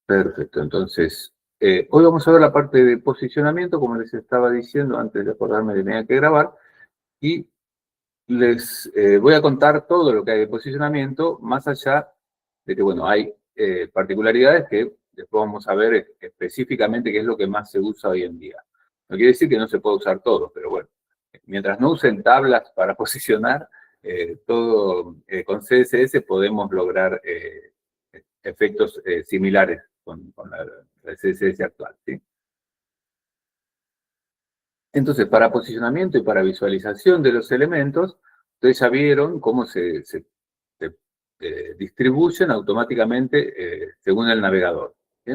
Perfecto, entonces, hoy vamos a ver la parte de posicionamiento, como les estaba diciendo antes de acordarme que tenía que grabar, y les voy a contar todo lo que hay de posicionamiento, más allá de que, bueno, hay particularidades que después vamos a ver específicamente qué es lo que más se usa hoy en día. No quiere decir que no se pueda usar todo, pero bueno, mientras no usen tablas para posicionar, todo con CSS podemos lograr efectos similares con la CSS actual, ¿sí? Entonces, para posicionamiento y para visualización de los elementos, ustedes ya vieron cómo se distribuyen automáticamente según el navegador, ¿sí?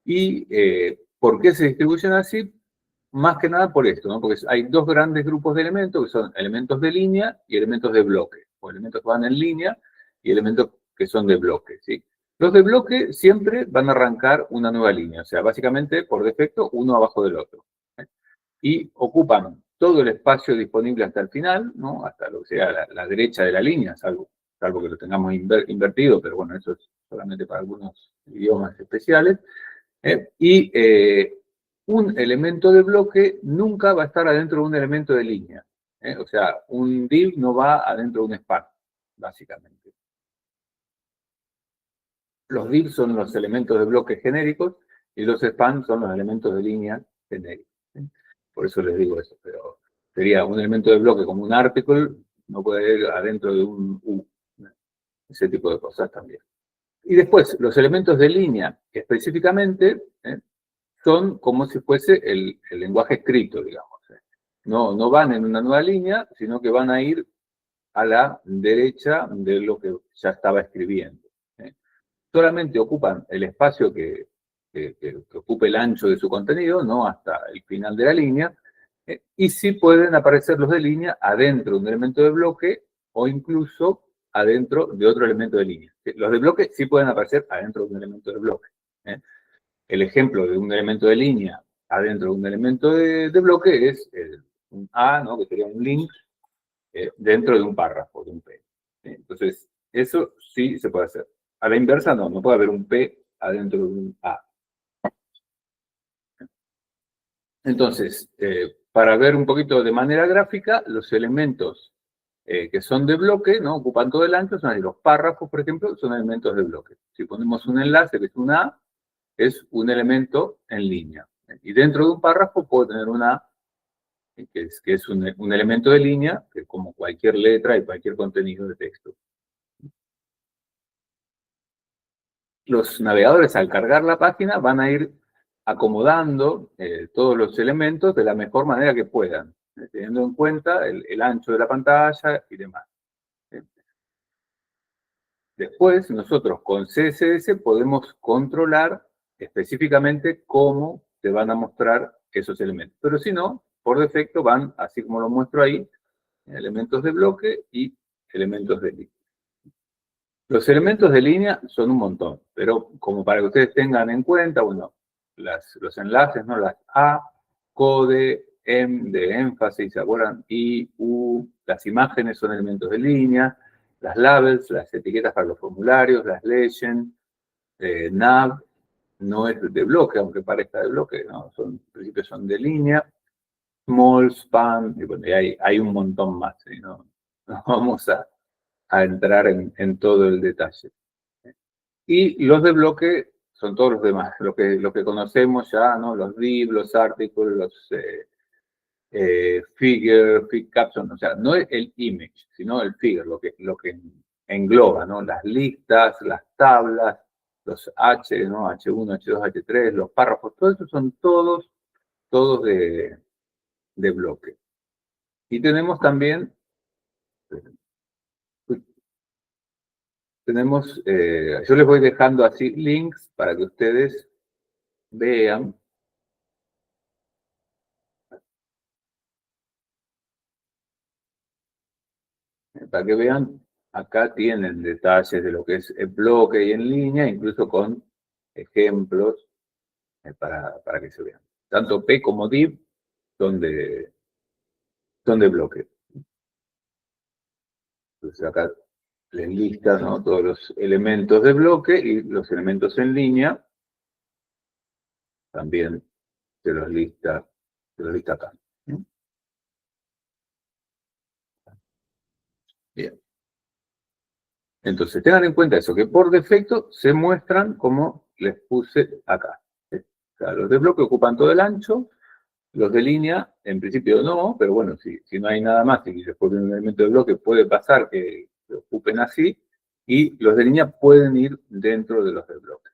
Y ¿por qué se distribuyen así? Más que nada por esto, ¿no? Porque hay dos grandes grupos de elementos, que son elementos de línea y elementos de bloque, o elementos que van en línea y elementos que son de bloque, ¿sí? Los de bloque siempre van a arrancar una nueva línea, o sea, básicamente, por defecto, uno abajo del otro, ¿eh? Y ocupan todo el espacio disponible hasta el final, ¿no? Hasta lo que sea la derecha de la línea, salvo que lo tengamos invertido, pero bueno, eso es solamente para algunos idiomas especiales. Y un elemento de bloque nunca va a estar adentro de un elemento de línea. O sea, un div no va adentro de un span, básicamente. Los divs son los elementos de bloque genéricos y los spans son los elementos de línea genéricos. Por eso les digo eso, pero sería un elemento de bloque como un article, no puede ir adentro de un U. Ese tipo de cosas también. Y después, los elementos de línea específicamente, son como si fuese el lenguaje escrito, digamos. No van en una nueva línea, sino que van a ir a la derecha de lo que ya estaba escribiendo. Solamente ocupan el espacio que ocupe el ancho de su contenido, no hasta el final de la línea, y sí pueden aparecer los de línea adentro de un elemento de bloque o incluso adentro de otro elemento de línea. Los de bloque sí pueden aparecer adentro de un elemento de bloque. El ejemplo de un elemento de línea adentro de un elemento de bloque es un A, ¿no? Que sería un link dentro de un párrafo, de un P. Entonces, eso sí se puede hacer. A la inversa, no puede haber un P adentro de un A. Entonces, para ver un poquito de manera gráfica, los elementos que son de bloque, ¿no? Ocupan todo el ancho, son ahí. Los párrafos, por ejemplo, son elementos de bloque. Si ponemos un enlace que es un A, es un elemento en línea. Y dentro de un párrafo puedo tener una que es un elemento de línea, que como cualquier letra y cualquier contenido de texto. Los navegadores, al cargar la página, van a ir acomodando todos los elementos de la mejor manera que puedan, teniendo en cuenta el ancho de la pantalla y demás. Después, nosotros con CSS podemos controlar específicamente cómo se van a mostrar esos elementos. Pero si no, por defecto van, así como lo muestro ahí, elementos de bloque y elementos de línea. Los elementos de línea son un montón, pero como para que ustedes tengan en cuenta, bueno, los enlaces, ¿no? Las A, code, M de énfasis, ¿se acuerdan? I, U, las imágenes son elementos de línea, las labels, las etiquetas para los formularios, las legends, nav, no es de bloque, aunque parezca de bloque, no, en principio son de línea, small, span, y bueno, y hay un montón más, ¿sí? No vamos a entrar en todo el detalle. Y los de bloque son todos los demás, lo que conocemos ya, ¿no? Los div, los articles, los figure, fig caption, o sea, no es el image, sino el figure, lo que engloba, ¿no? Las listas, las tablas, los H, ¿no? H1, H2, H3, los párrafos, todo eso son todos de bloque. Y tenemos también, yo les voy dejando así links para que ustedes vean. Para que vean, acá tienen detalles de lo que es el bloque y en línea, incluso con ejemplos para que se vean. Tanto P como div son de bloque. Entonces acá les listan, ¿no? Todos los elementos de bloque y los elementos en línea también se los lista acá. Bien. Entonces, tengan en cuenta eso, que por defecto se muestran como les puse acá. O sea, los de bloque ocupan todo el ancho, los de línea, en principio no, pero bueno, si no hay nada más y después de un elemento de bloque puede pasar que se ocupen así, y los de línea pueden ir dentro de los de bloque.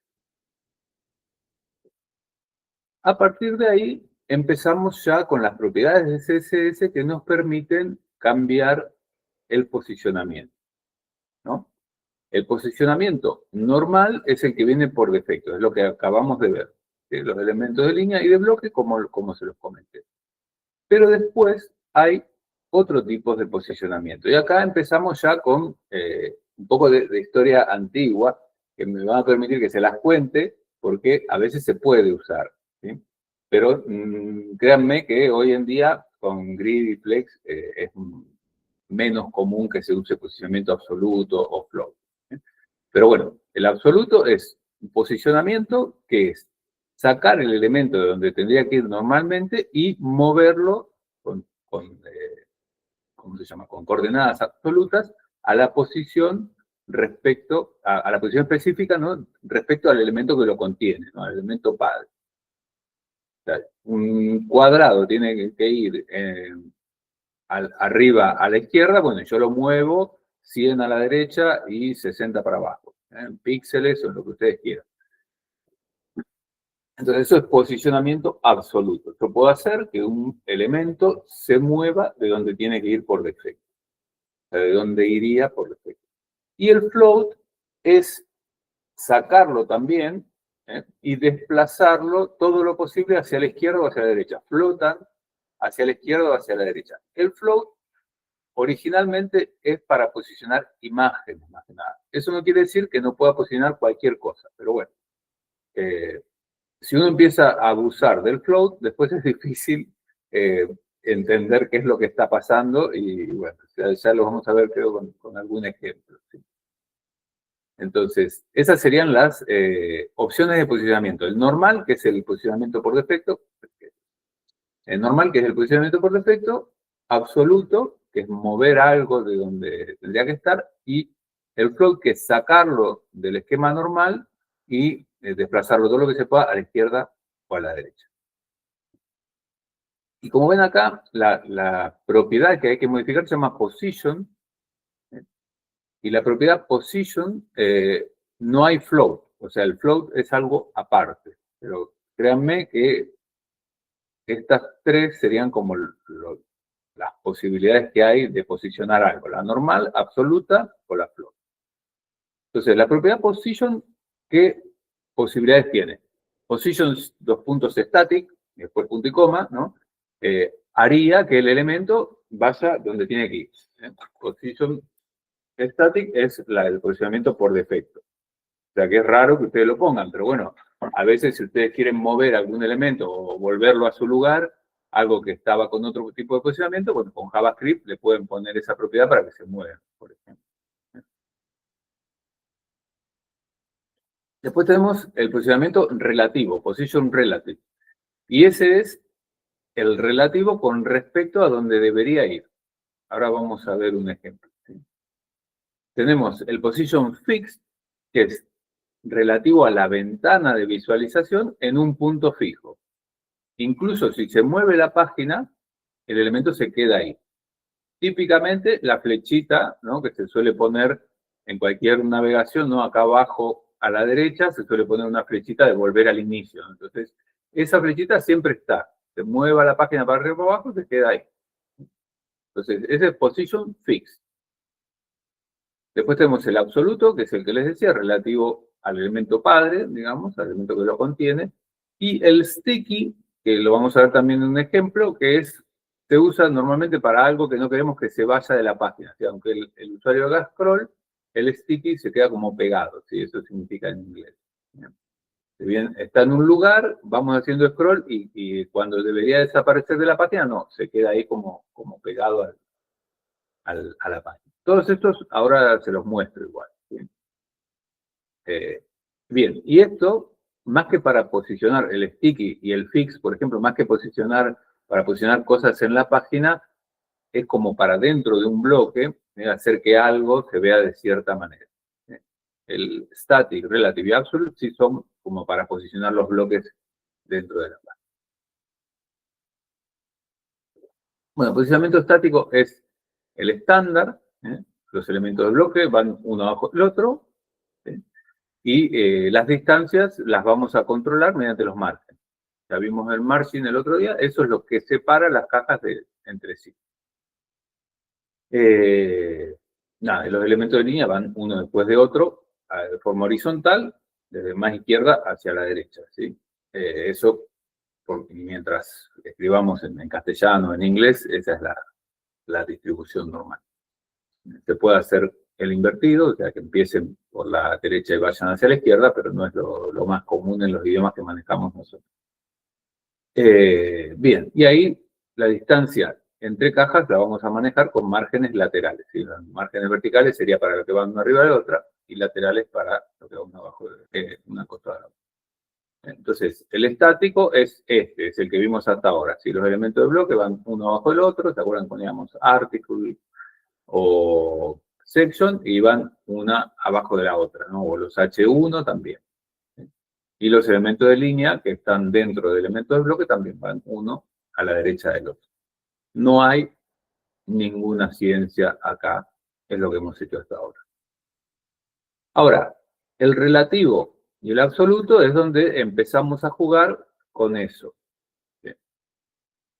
A partir de ahí, empezamos ya con las propiedades de CSS que nos permiten cambiar el posicionamiento, ¿no? El posicionamiento normal es el que viene por defecto, es lo que acabamos de ver, ¿sí? Los elementos de línea y de bloque, como se los comenté. Pero después hay otro tipo de posicionamiento. Y acá empezamos ya con un poco de historia antigua, que me va a permitir que se las cuente, porque a veces se puede usar, ¿sí? Pero créanme que hoy en día con Grid y Flex es menos común que se use posicionamiento absoluto o float, ¿sí? Pero bueno, el absoluto es un posicionamiento que es sacar el elemento de donde tendría que ir normalmente y moverlo ¿cómo se llama? Con coordenadas absolutas a la posición respecto a la posición específica, ¿no? Respecto al elemento que lo contiene, ¿no? Al elemento padre. O sea, un cuadrado tiene que ir arriba a la izquierda, bueno, yo lo muevo 100 a la derecha y 60 para abajo, en píxeles o lo que ustedes quieran. Entonces eso es posicionamiento absoluto. Yo puedo hacer que un elemento se mueva de donde tiene que ir por defecto, o sea, de donde iría por defecto. Y el float es sacarlo también y desplazarlo todo lo posible hacia la izquierda o hacia la derecha. Flotan hacia la izquierda o hacia la derecha. El float originalmente es para posicionar imágenes, más que nada. Eso no quiere decir que no pueda posicionar cualquier cosa, pero bueno. Si uno empieza a abusar del float, después es difícil entender qué es lo que está pasando y bueno, ya lo vamos a ver creo con algún ejemplo, ¿sí? Entonces, esas serían las opciones de posicionamiento. El normal, que es el posicionamiento por defecto. El normal, que es el posicionamiento por defecto. Absoluto, que es mover algo de donde tendría que estar. Y el float, que es sacarlo del esquema normal y desplazarlo todo lo que se pueda a la izquierda o a la derecha. Y como ven acá, la propiedad que hay que modificar se llama position. Y la propiedad position, no hay float. O sea, el float es algo aparte. Pero créanme que estas tres serían como las posibilidades que hay de posicionar algo. La normal, absoluta o la float. Entonces, la propiedad position, ¿qué posibilidades tiene? Position, dos puntos static, después punto y coma, ¿no? Haría que el elemento vaya donde tiene que ir. Position static es el posicionamiento por defecto. O sea que es raro que ustedes lo pongan, pero bueno, a veces si ustedes quieren mover algún elemento o volverlo a su lugar, algo que estaba con otro tipo de posicionamiento, bueno, con JavaScript le pueden poner esa propiedad para que se mueva, por ejemplo. Después tenemos el posicionamiento relativo, position relative. Y ese es el relativo con respecto a donde debería ir. Ahora vamos a ver un ejemplo, ¿sí? Tenemos el position fixed, que es relativo a la ventana de visualización en un punto fijo. Incluso si se mueve la página, el elemento se queda ahí. Típicamente la flechita, ¿no?, que se suele poner en cualquier navegación, ¿no?, acá abajo a la derecha se suele poner una flechita de volver al inicio. Entonces, esa flechita siempre está. Se mueva la página para arriba o para abajo, se queda ahí. Entonces, ese es position fixed. Después tenemos el absoluto, que es el que les decía, relativo al elemento padre, digamos, al elemento que lo contiene. Y el sticky, que lo vamos a ver también en un ejemplo, que se usa normalmente para algo que no queremos que se vaya de la página. O sea, aunque el usuario haga scroll, el sticky se queda como pegado, ¿sí? Eso significa en inglés. Si bien está en un lugar, vamos haciendo scroll y cuando debería desaparecer de la página, no, se queda ahí como pegado a la página. Todos estos ahora se los muestro igual. Bien, y esto más que para posicionar el sticky y el fix, por ejemplo, más que para posicionar cosas en la página, es como para dentro de un bloque, hacer que algo se vea de cierta manera. El static, relative y absolute sí son como para posicionar los bloques dentro de la página. Bueno, posicionamiento estático es el estándar, los elementos del bloque van uno abajo del otro, y las distancias las vamos a controlar mediante los márgenes. Ya vimos el margin el otro día, eso es lo que separa las cajas entre sí. Nada, los elementos de línea van uno después de otro, de forma horizontal, desde más izquierda hacia la derecha, ¿sí? Eso, mientras escribamos en castellano o en inglés, esa es la distribución normal. Se puede hacer el invertido, o sea, que empiecen por la derecha y vayan hacia la izquierda, pero no es lo más común en los idiomas que manejamos nosotros. Bien, y ahí la distancia entre cajas la vamos a manejar con márgenes laterales. ¿Sí? Los márgenes verticales sería para lo que van una arriba de la otra y laterales para lo que va una abajo de una costada de la otra. Entonces, el estático es este, es el que vimos hasta ahora. Si los elementos de bloque van uno abajo del otro, ¿se acuerdan cuando poníamos article o section? Y van una abajo de la otra, ¿no? O los H1 también. Y los elementos de línea que están dentro del elemento de bloque también van uno a la derecha del otro. No hay ninguna ciencia acá, es lo que hemos hecho hasta ahora. Ahora, el relativo y el absoluto es donde empezamos a jugar con eso. Bien.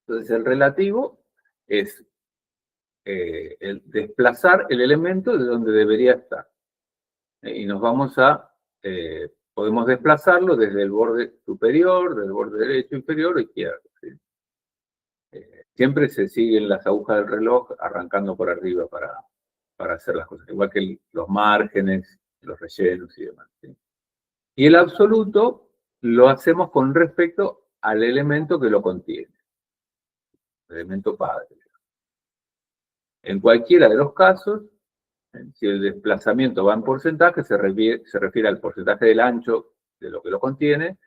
Entonces, el relativo es el desplazar el elemento de donde debería estar. Y nos vamos a, podemos desplazarlo desde el borde superior, del borde derecho, inferior o izquierdo. ¿Sí? Siempre se siguen las agujas del reloj arrancando por arriba para hacer las cosas, igual que los márgenes, los rellenos y demás. ¿Sí? Y el absoluto lo hacemos con respecto al elemento que lo contiene, el elemento padre. En cualquiera de los casos, si el desplazamiento va en porcentaje, se refiere al porcentaje del ancho de lo que lo contiene,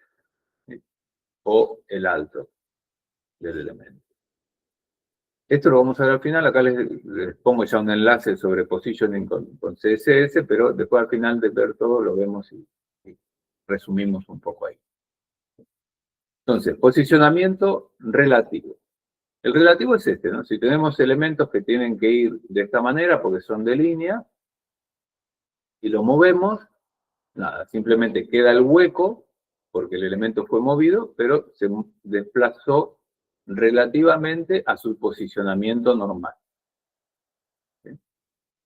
¿sí? O el alto del elemento. Esto lo vamos a ver al final, acá les pongo ya un enlace sobre positioning con CSS, pero después al final de ver todo lo vemos y resumimos un poco ahí. Entonces, posicionamiento relativo. El relativo es este, ¿no? Si tenemos elementos que tienen que ir de esta manera porque son de línea, y lo movemos, nada, simplemente queda el hueco porque el elemento fue movido, pero se desplazó relativamente a su posicionamiento normal. ¿Sí?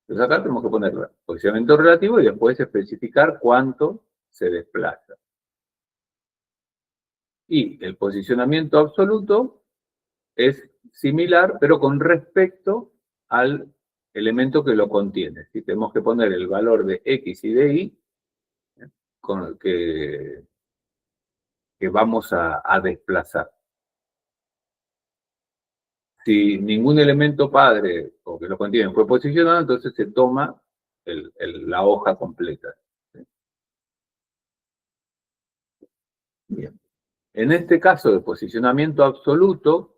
Entonces acá tenemos que poner posicionamiento relativo y después especificar cuánto se desplaza. Y el posicionamiento absoluto es similar, pero con respecto al elemento que lo contiene. ¿Sí? Tenemos que poner el valor de X y de Y con el que vamos a desplazar. Si ningún elemento padre o que lo contiene fue posicionado, entonces se toma la hoja completa. ¿Sí? Bien. En este caso de posicionamiento absoluto,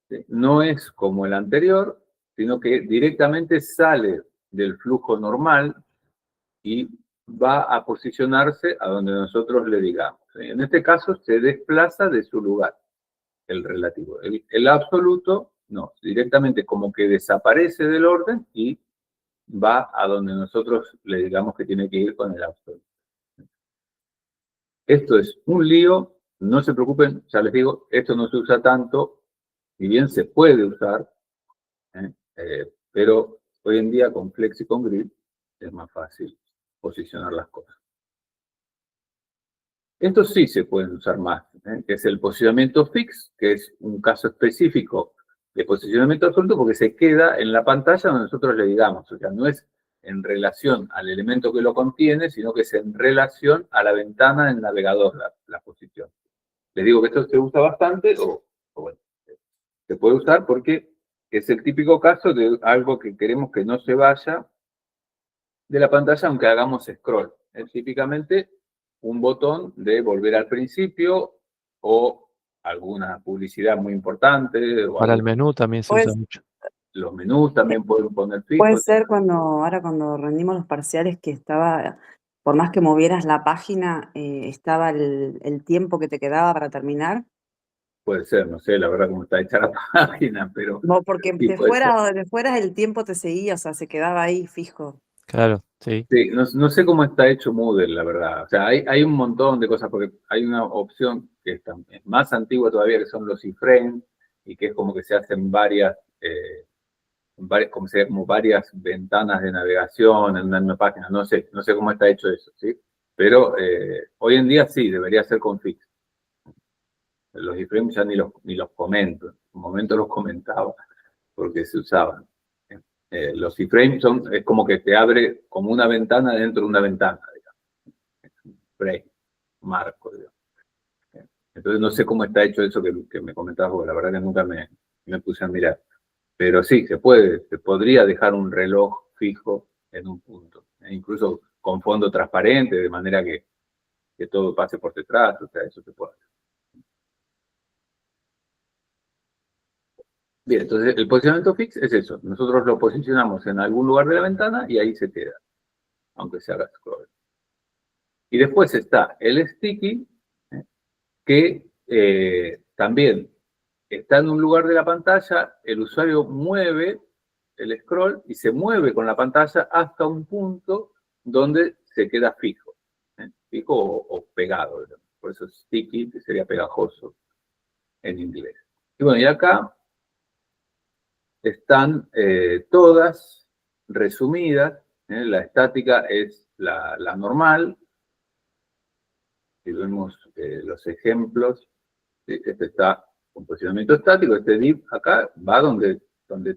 ¿sí? No es como el anterior, sino que directamente sale del flujo normal y va a posicionarse a donde nosotros le digamos. ¿Sí? En este caso se desplaza de su lugar, el relativo. El absoluto, no, directamente como que desaparece del orden y va a donde nosotros le digamos que tiene que ir con el absoluto. Esto es un lío, no se preocupen, ya les digo, esto no se usa tanto, si bien se puede usar, pero hoy en día con Flex y con Grid es más fácil posicionar las cosas. Estos sí se pueden usar más, que es el posicionamiento fix, que es un caso específico de posicionamiento absoluto porque se queda en la pantalla donde nosotros le digamos, o sea, no es en relación al elemento que lo contiene, sino que es en relación a la ventana del navegador, la posición. Les digo que esto se usa bastante, o bueno, se puede usar porque es el típico caso de algo que queremos que no se vaya de la pantalla aunque hagamos scroll. Típicamente un botón de volver al principio o alguna publicidad muy importante. O Para el menú también se usa mucho. Los menús también pueden poner Puede fijos. ser ahora cuando rendimos los parciales que estaba, por más que movieras la página, estaba el tiempo que te quedaba para terminar. Puede ser, no sé la verdad cómo está hecha la página, pero Porque sí puede ser. de fuera el tiempo te seguía, o sea, se quedaba ahí fijo. Claro, sí. Sí, no sé cómo está hecho Moodle, la verdad. O sea, hay un montón de cosas, porque hay una opción que es más antigua todavía, que son los iframes, y que es como que se hacen como varias ventanas de navegación en una misma página. No sé cómo está hecho eso, ¿sí? Pero hoy en día sí, debería ser con fix. Los iframes ya ni los comento. En un momento los comentaba porque se usaban. Los iframes es como que te abre como una ventana dentro de una ventana, digamos. Frame, marco, digamos. Entonces no sé cómo está hecho eso que me comentabas, porque la verdad que nunca me puse a mirar. Pero sí, se podría dejar un reloj fijo en un punto, incluso con fondo transparente, de manera que todo pase por detrás, o sea, eso se puede hacer. Bien, entonces el posicionamiento fix es eso. Nosotros lo posicionamos en algún lugar de la ventana y ahí se queda, aunque se haga scroll. Y después está el sticky, que también está en un lugar de la pantalla, el usuario mueve el scroll y se mueve con la pantalla hasta un punto donde se queda fijo. Fijo o pegado. Por eso sticky, que sería pegajoso en inglés. Y bueno, y acá están todas resumidas. La estática es la normal. Si vemos los ejemplos, este está con posicionamiento estático, este div acá va donde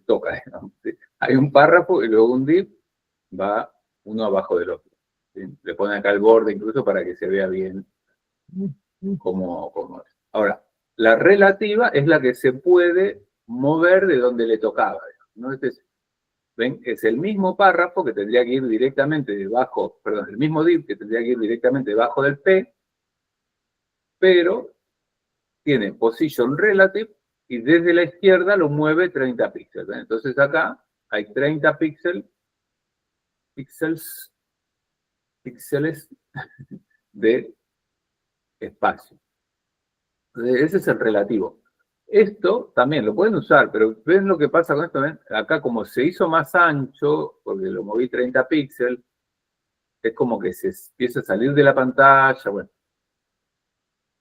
toca, digamos, ¿sí? Hay un párrafo y luego un div va uno abajo del otro, ¿sí? Le ponen acá el borde incluso para que se vea bien cómo es. Ahora, la relativa es la que se puede mover de donde le tocaba, ¿no? ¿Ven? Es el mismo párrafo que tendría que ir directamente debajo, perdón, el mismo div que tendría que ir directamente debajo del P, pero tiene position relative y desde la izquierda lo mueve 30 píxeles. ¿Ven? Entonces acá hay 30 píxeles de espacio. Entonces, ese es el relativo. Esto también lo pueden usar, pero ¿ven lo que pasa con esto? ¿Ven? Acá como se hizo más ancho, porque lo moví 30 píxeles, es como que se empieza a salir de la pantalla, bueno,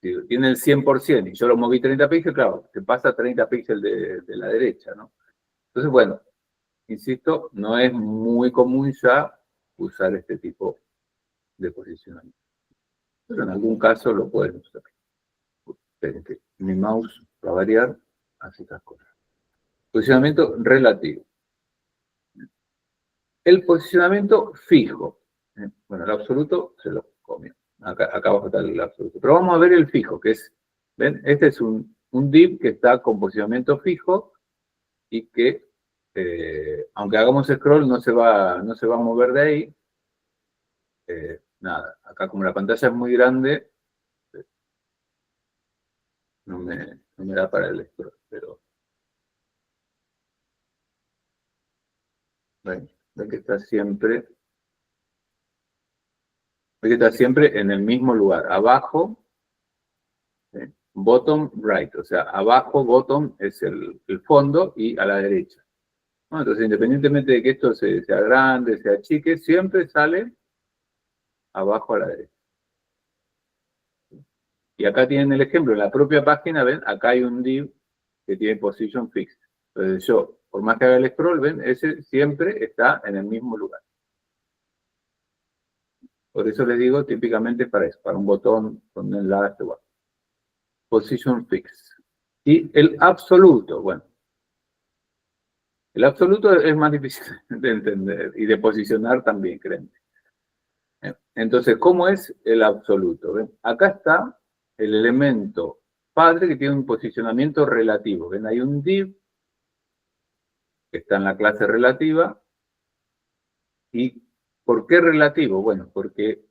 si tiene el 100% y yo lo moví 30 píxeles, claro, se pasa 30 píxeles de la derecha, ¿no? Entonces, bueno, insisto, no es muy común ya usar este tipo de posicionamiento. Pero en algún caso lo pueden usar. Esperen que mi mouse va a variar, así estas cosas. Posicionamiento relativo. El posicionamiento fijo. Bueno, el absoluto se lo comió. Acá abajo está el absoluto. Pero vamos a ver el fijo, que es, ¿ven? Este es un div que está con posicionamiento fijo y que, aunque hagamos scroll, no se va a mover de ahí. Nada, acá como la pantalla es muy grande, no me da para el scroll, pero ven que está siempre en el mismo lugar, abajo, bottom right, o sea, abajo bottom es el fondo y a la derecha. ¿No? Entonces, independientemente de que esto sea grande, sea chique, siempre sale abajo a la derecha. Y acá tienen el ejemplo, en la propia página, ven, acá hay un div que tiene position fixed. Entonces yo, por más que haga el scroll, ven, ese siempre está en el mismo lugar. Por eso les digo, típicamente para eso, para un botón con un enlace, bueno. Position fixed. Y el absoluto, bueno. El absoluto es más difícil de entender y de posicionar también, créanme. Entonces, ¿cómo es el absoluto? ¿Ven? Acá está el elemento padre que tiene un posicionamiento relativo. ¿Ven? Hay un div que está en la clase relativa. ¿Y por qué relativo? Bueno, porque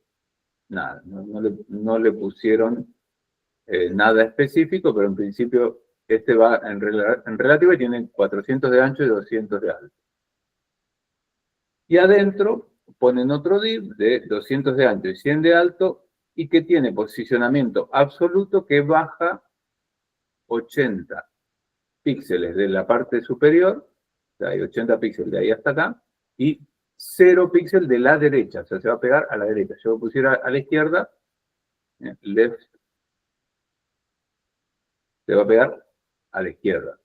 nada, no le pusieron nada específico, pero en principio este va en relativa y tiene 400 de ancho y 200 de alto. Y adentro ponen otro div de 200 de ancho y 100 de alto y que tiene posicionamiento absoluto que baja 80 píxeles de la parte superior, o sea, hay 80 píxeles de ahí hasta acá, y 0 píxeles de la derecha, o sea, se va a pegar a la derecha. Yo lo pusiera a la izquierda, left, se va a pegar a la izquierda.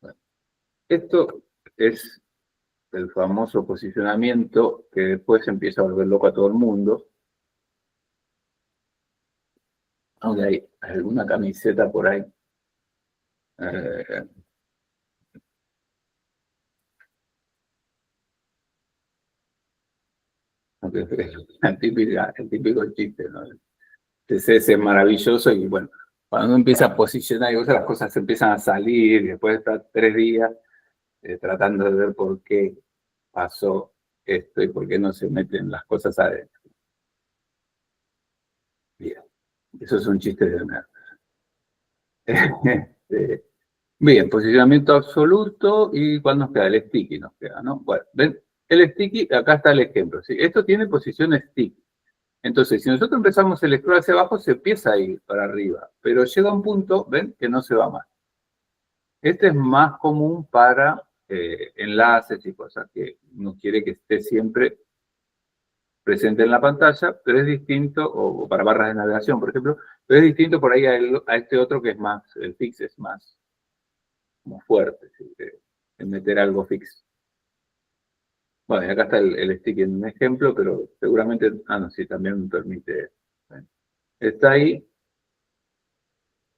Bueno, esto es el famoso posicionamiento que después empieza a volver loco a todo el mundo. Aunque hay alguna camiseta por ahí. El típico chiste, ¿no? Ese es maravilloso y bueno, cuando uno empieza a posicionar y las cosas empiezan a salir y después de estar 3 días tratando de ver por qué pasó esto y por qué no se meten las cosas adentro. Bien, eso es un chiste de nerd. Bien, posicionamiento absoluto y ¿cuál nos queda? El sticky nos queda, ¿no? Bueno, ven, el sticky, acá está el ejemplo. ¿Sí? Esto tiene posición sticky. Entonces, si nosotros empezamos el scroll hacia abajo, se empieza a ir para arriba, pero llega un punto, ven, que no se va más. Este es más común para enlaces y cosas que uno quiere que esté siempre presente en la pantalla, pero es distinto, o para barras de navegación, por ejemplo, pero es distinto por ahí a este otro que es más, el fix es más como fuerte, ¿sí? De meter algo fix. Bueno, y acá está el stick en un ejemplo, pero seguramente, no, sí, también me permite. ¿Ven? Está ahí,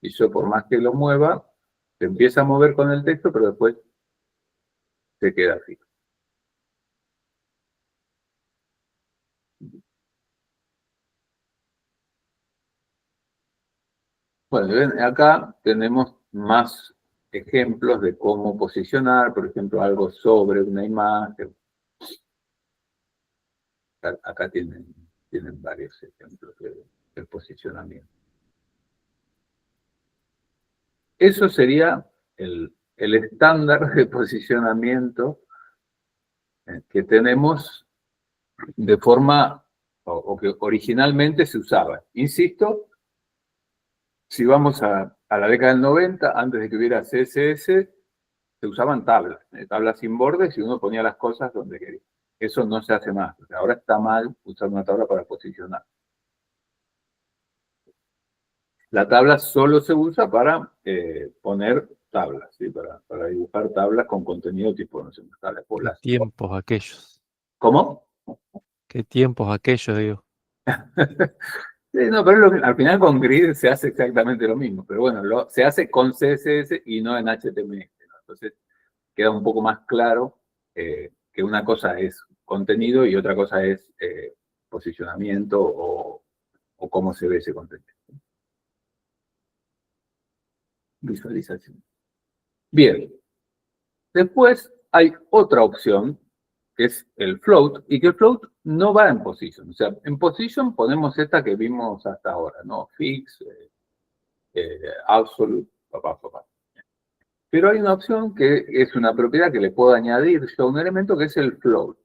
y yo por más que lo mueva, se empieza a mover con el texto, pero después se queda fijo. Bueno, ven, acá tenemos más ejemplos de cómo posicionar, por ejemplo, algo sobre una imagen. Acá tienen varios ejemplos de posicionamiento. Eso sería el estándar de posicionamiento que tenemos de forma, o que originalmente se usaba. Insisto, si vamos a la década del 90, antes de que hubiera CSS, se usaban tablas, tablas sin bordes y uno ponía las cosas donde quería. Eso no se hace más. Ahora está mal usar una tabla para posicionar. La tabla solo se usa para poner tablas, ¿sí? Para dibujar tablas con contenido tipo, no sé, tablas Qué pobladas. tiempos aquellos. ¿Cómo? Qué tiempos aquellos, digo. Sí, no, pero al final con grid se hace exactamente lo mismo, pero bueno, se hace con CSS y no en HTML, ¿no? Entonces queda un poco más claro que una cosa es contenido y otra cosa es posicionamiento o cómo se ve ese contenido. Visualización. Bien. Después hay otra opción, que es el float, y que el float no va en position. O sea, en position ponemos esta que vimos hasta ahora, ¿no? Fix, absolute, papá. Pero hay una opción que es una propiedad que le puedo añadir yo a un elemento que es el float.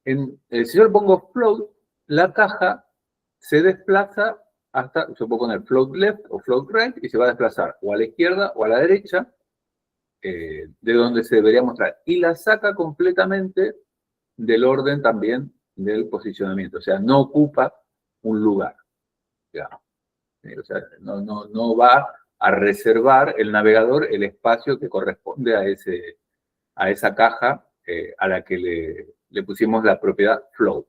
Si yo le pongo float, la caja se desplaza hasta, yo puedo poner float left o float right y se va a desplazar o a la izquierda o a la derecha de donde se debería mostrar. Y la saca completamente del orden también del posicionamiento. O sea, no ocupa un lugar. Digamos. O sea, no va a reservar el navegador el espacio que corresponde a esa caja a la que le pusimos la propiedad float.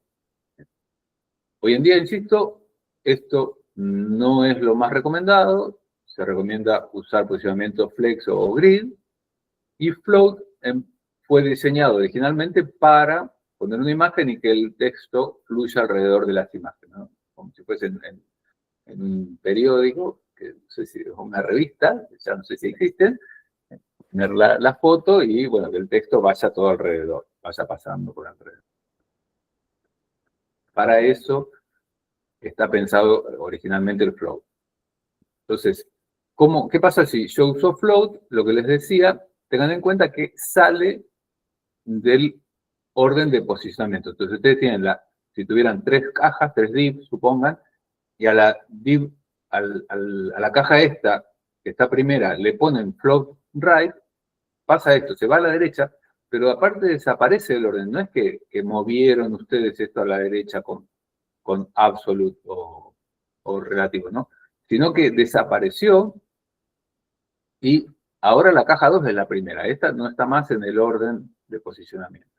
Hoy en día, insisto, esto no es lo más recomendado. Se recomienda usar posicionamiento flex o grid. Y float fue diseñado originalmente para poner una imagen y que el texto fluya alrededor de las imágenes, ¿no? Como si fuese en un periódico, que no sé si es una revista, ya no sé si existen, poner la foto y bueno, que el texto vaya todo alrededor, vaya pasando por alrededor. para eso está pensado originalmente el float. Entonces, ¿qué pasa si yo uso float? Lo que les decía, tengan en cuenta que sale del orden de posicionamiento. Entonces, ustedes tienen si tuvieran 3 cajas, 3 divs, supongan, y a la div, a la caja esta, que está primera, le ponen float right, pasa esto, se va a la derecha, pero aparte desaparece el orden. No es que movieron ustedes esto a la derecha con absolute o relativo, ¿no? Sino que desapareció y ahora la caja 2 es la primera. Esta no está más en el orden de posicionamiento.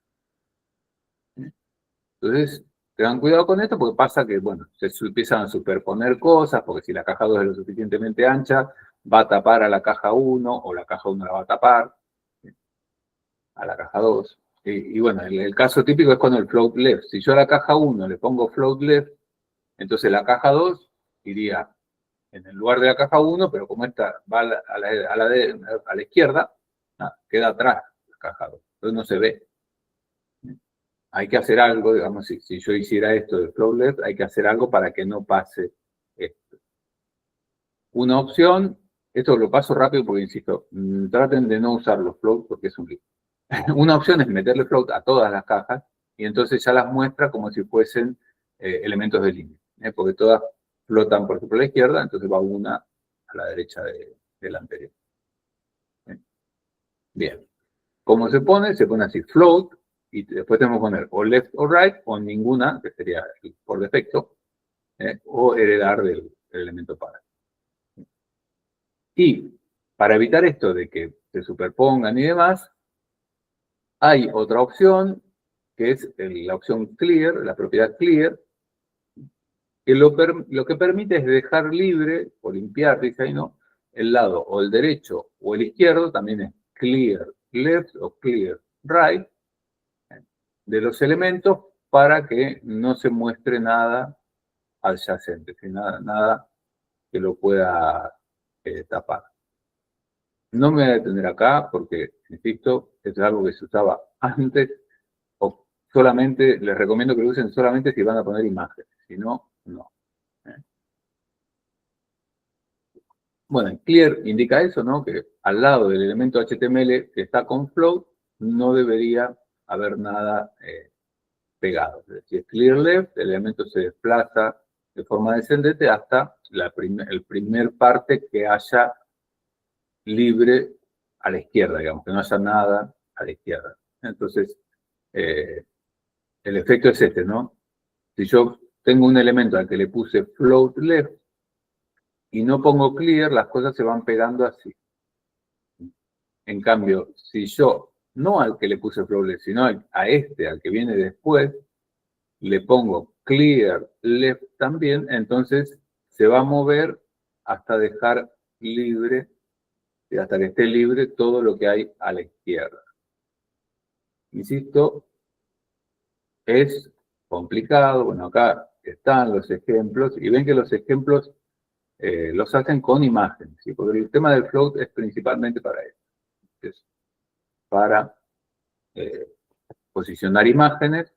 Entonces, tengan cuidado con esto porque pasa que, bueno, se empiezan a superponer cosas, porque si la caja 2 es lo suficientemente ancha, va a tapar a la caja 1 o la caja 1 la va a tapar a la caja 2. Y bueno, el caso típico es con el float left. Si yo a la caja 1 le pongo float left, entonces la caja 2 iría en el lugar de la caja 1, pero como esta va a la izquierda, queda atrás la caja 2. Entonces no se ve. Hay que hacer algo, digamos, si yo hiciera esto de float left, hay que hacer algo para que no pase esto. Una opción, esto lo paso rápido porque, insisto, traten de no usar los float porque es un lío. Una opción es meterle float a todas las cajas y entonces ya las muestra como si fuesen elementos de línea, porque todas flotan, por ejemplo, a la izquierda, entonces va una a la derecha de la anterior. Bien. ¿Cómo se pone? Se pone así, float, y después tenemos que poner o left o right, o ninguna, que sería por defecto, o heredar del elemento para. Y para evitar esto de que se superpongan y demás, hay otra opción, que es la opción clear, la propiedad clear, que lo que permite es dejar libre, o limpiar, dice ahí, ¿no? El lado o el derecho o el izquierdo, también es clear left o clear right, de los elementos para que no se muestre nada adyacente, nada que lo pueda tapar. No me voy a detener acá porque, insisto, es algo que se usaba antes, o solamente, les recomiendo que lo usen solamente si van a poner imágenes, si no, no. Bueno, clear indica eso, ¿no? Que al lado del elemento HTML que está con float, no debería haber nada pegado. Es decir, clear left, el elemento se desplaza de forma descendente hasta el primer parte que haya libre a la izquierda, digamos, que no haya nada a la izquierda. Entonces, el efecto es este, ¿no? Si yo tengo un elemento al que le puse float left y no pongo clear, las cosas se van pegando así. En cambio, si yo, no al que le puse float left, sino a este, al que viene después, le pongo clear left también, entonces se va a mover hasta dejar libre, hasta que esté libre todo lo que hay a la izquierda. Insisto, es complicado. Bueno, acá están los ejemplos y ven que los ejemplos los hacen con imágenes, ¿sí? Porque el tema del float es principalmente para eso. Es para posicionar imágenes.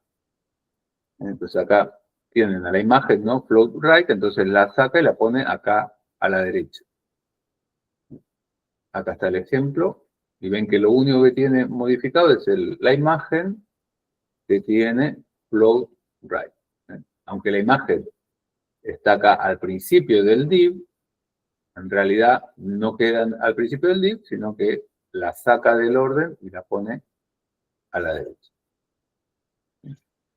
Entonces acá tienen a la imagen, ¿no? Float right, entonces la saca y la pone acá a la derecha. Acá está el ejemplo. Y ven que lo único que tiene modificado es la imagen que tiene float right. Aunque la imagen está acá al principio del div, en realidad no quedan al principio del div, sino que la saca del orden y la pone a la derecha.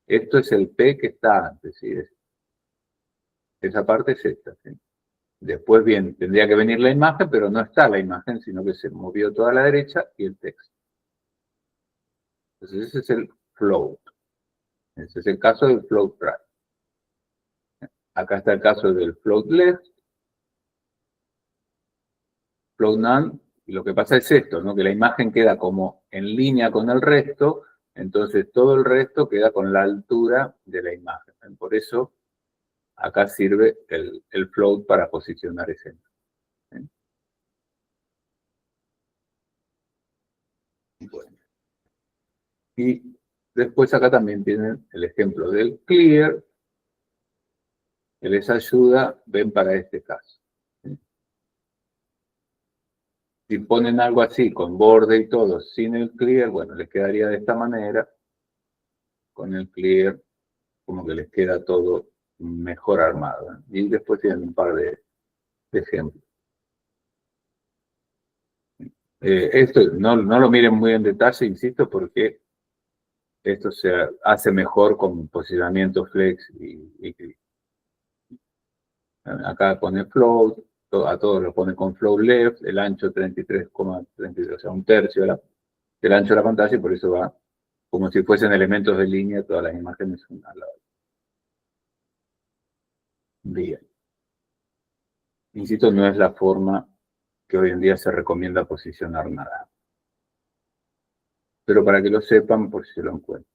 Esto es el P que está antes, ¿sí? Esa parte es esta, ¿sí? Después, bien, tendría que venir la imagen, pero no está la imagen, sino que se movió toda a la derecha y el texto. Entonces ese es el float. Ese es el caso del float right. Acá está el caso del float left, float none, y lo que pasa es esto, ¿no? Que la imagen queda como en línea con el resto, entonces todo el resto queda con la altura de la imagen. Por eso acá sirve el float para posicionar ese. Bueno. Y después acá también tienen el ejemplo del clear, que les ayuda, ven para este caso. Si ponen algo así, con borde y todo, sin el clear, bueno, les quedaría de esta manera. Con el clear, como que les queda todo mejor armado. Y después tienen un par de ejemplos. Esto no lo miren muy en detalle, insisto, porque esto se hace mejor con posicionamiento flex y click. Acá pone float, a todos lo pone con float left, el ancho 33,33, o sea, un tercio del ancho de la pantalla, y por eso va como si fuesen elementos de línea, todas las imágenes una al lado. Bien. Insisto, no es la forma que hoy en día se recomienda posicionar nada. Pero para que lo sepan, por si se lo encuentran.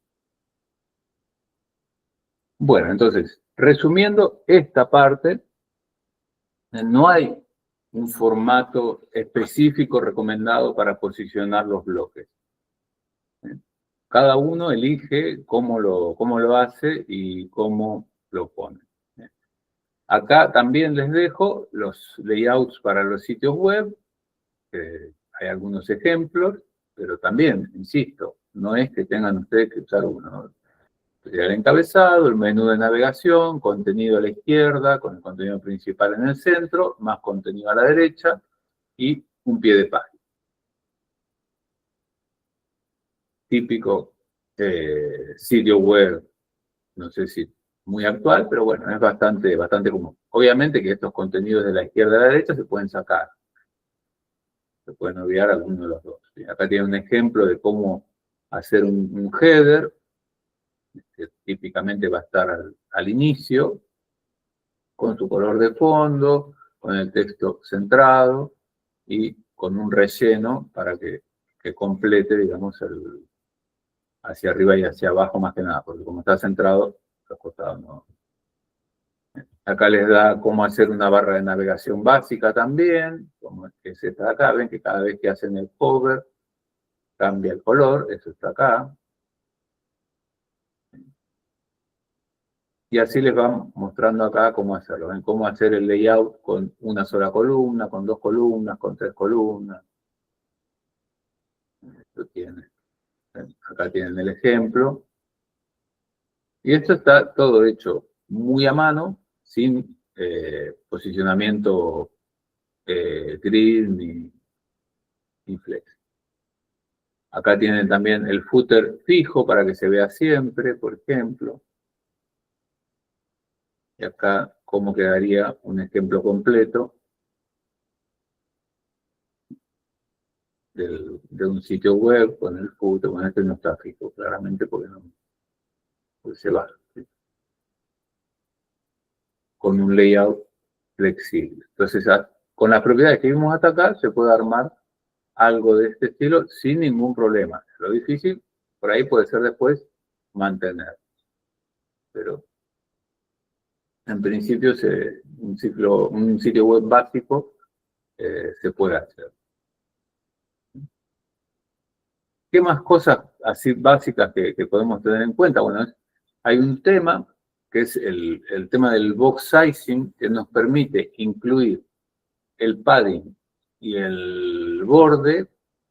Bueno, entonces, resumiendo esta parte, no hay un formato específico recomendado para posicionar los bloques. Cada uno elige cómo lo hace y cómo lo pone. Acá también les dejo los layouts para los sitios web. Hay algunos ejemplos, pero también, insisto, no es que tengan ustedes que usar uno. El encabezado, el menú de navegación, contenido a la izquierda, con el contenido principal en el centro, más contenido a la derecha y un pie de página. Típico sitio web, no sé si muy actual, pero bueno, es bastante común. Obviamente que estos contenidos de la izquierda a la derecha se pueden sacar. Se pueden obviar alguno de los dos. Acá tiene un ejemplo de cómo hacer un header, que típicamente va a estar al inicio, con su color de fondo, con el texto centrado y con un relleno para que complete, digamos, hacia arriba y hacia abajo más que nada, porque como está centrado, los costados no. Acá les da cómo hacer una barra de navegación básica también, como es que es esta de acá. Ven que cada vez que hacen el hover, cambia el color, eso está acá. Y así les van mostrando acá cómo hacerlo. Ven cómo hacer el layout con una sola columna, con 2 columnas, con 3 columnas. Esto tiene. Acá tienen el ejemplo. Y esto está todo hecho muy a mano, sin posicionamiento grid ni flex. Acá tienen también el footer fijo para que se vea siempre, por ejemplo. Y acá cómo quedaría un ejemplo completo de un sitio web con el footer. Bueno, este no está fijo, claramente, porque se va. ¿Sí? Con un layout flexible. Entonces, con las propiedades que vimos hasta acá, se puede armar algo de este estilo sin ningún problema. Lo difícil, por ahí puede ser después mantener. Pero, en principio, un sitio web básico se puede hacer. ¿Qué más cosas así básicas que podemos tener en cuenta? Bueno, hay un tema que es el tema del box sizing, que nos permite incluir el padding y el borde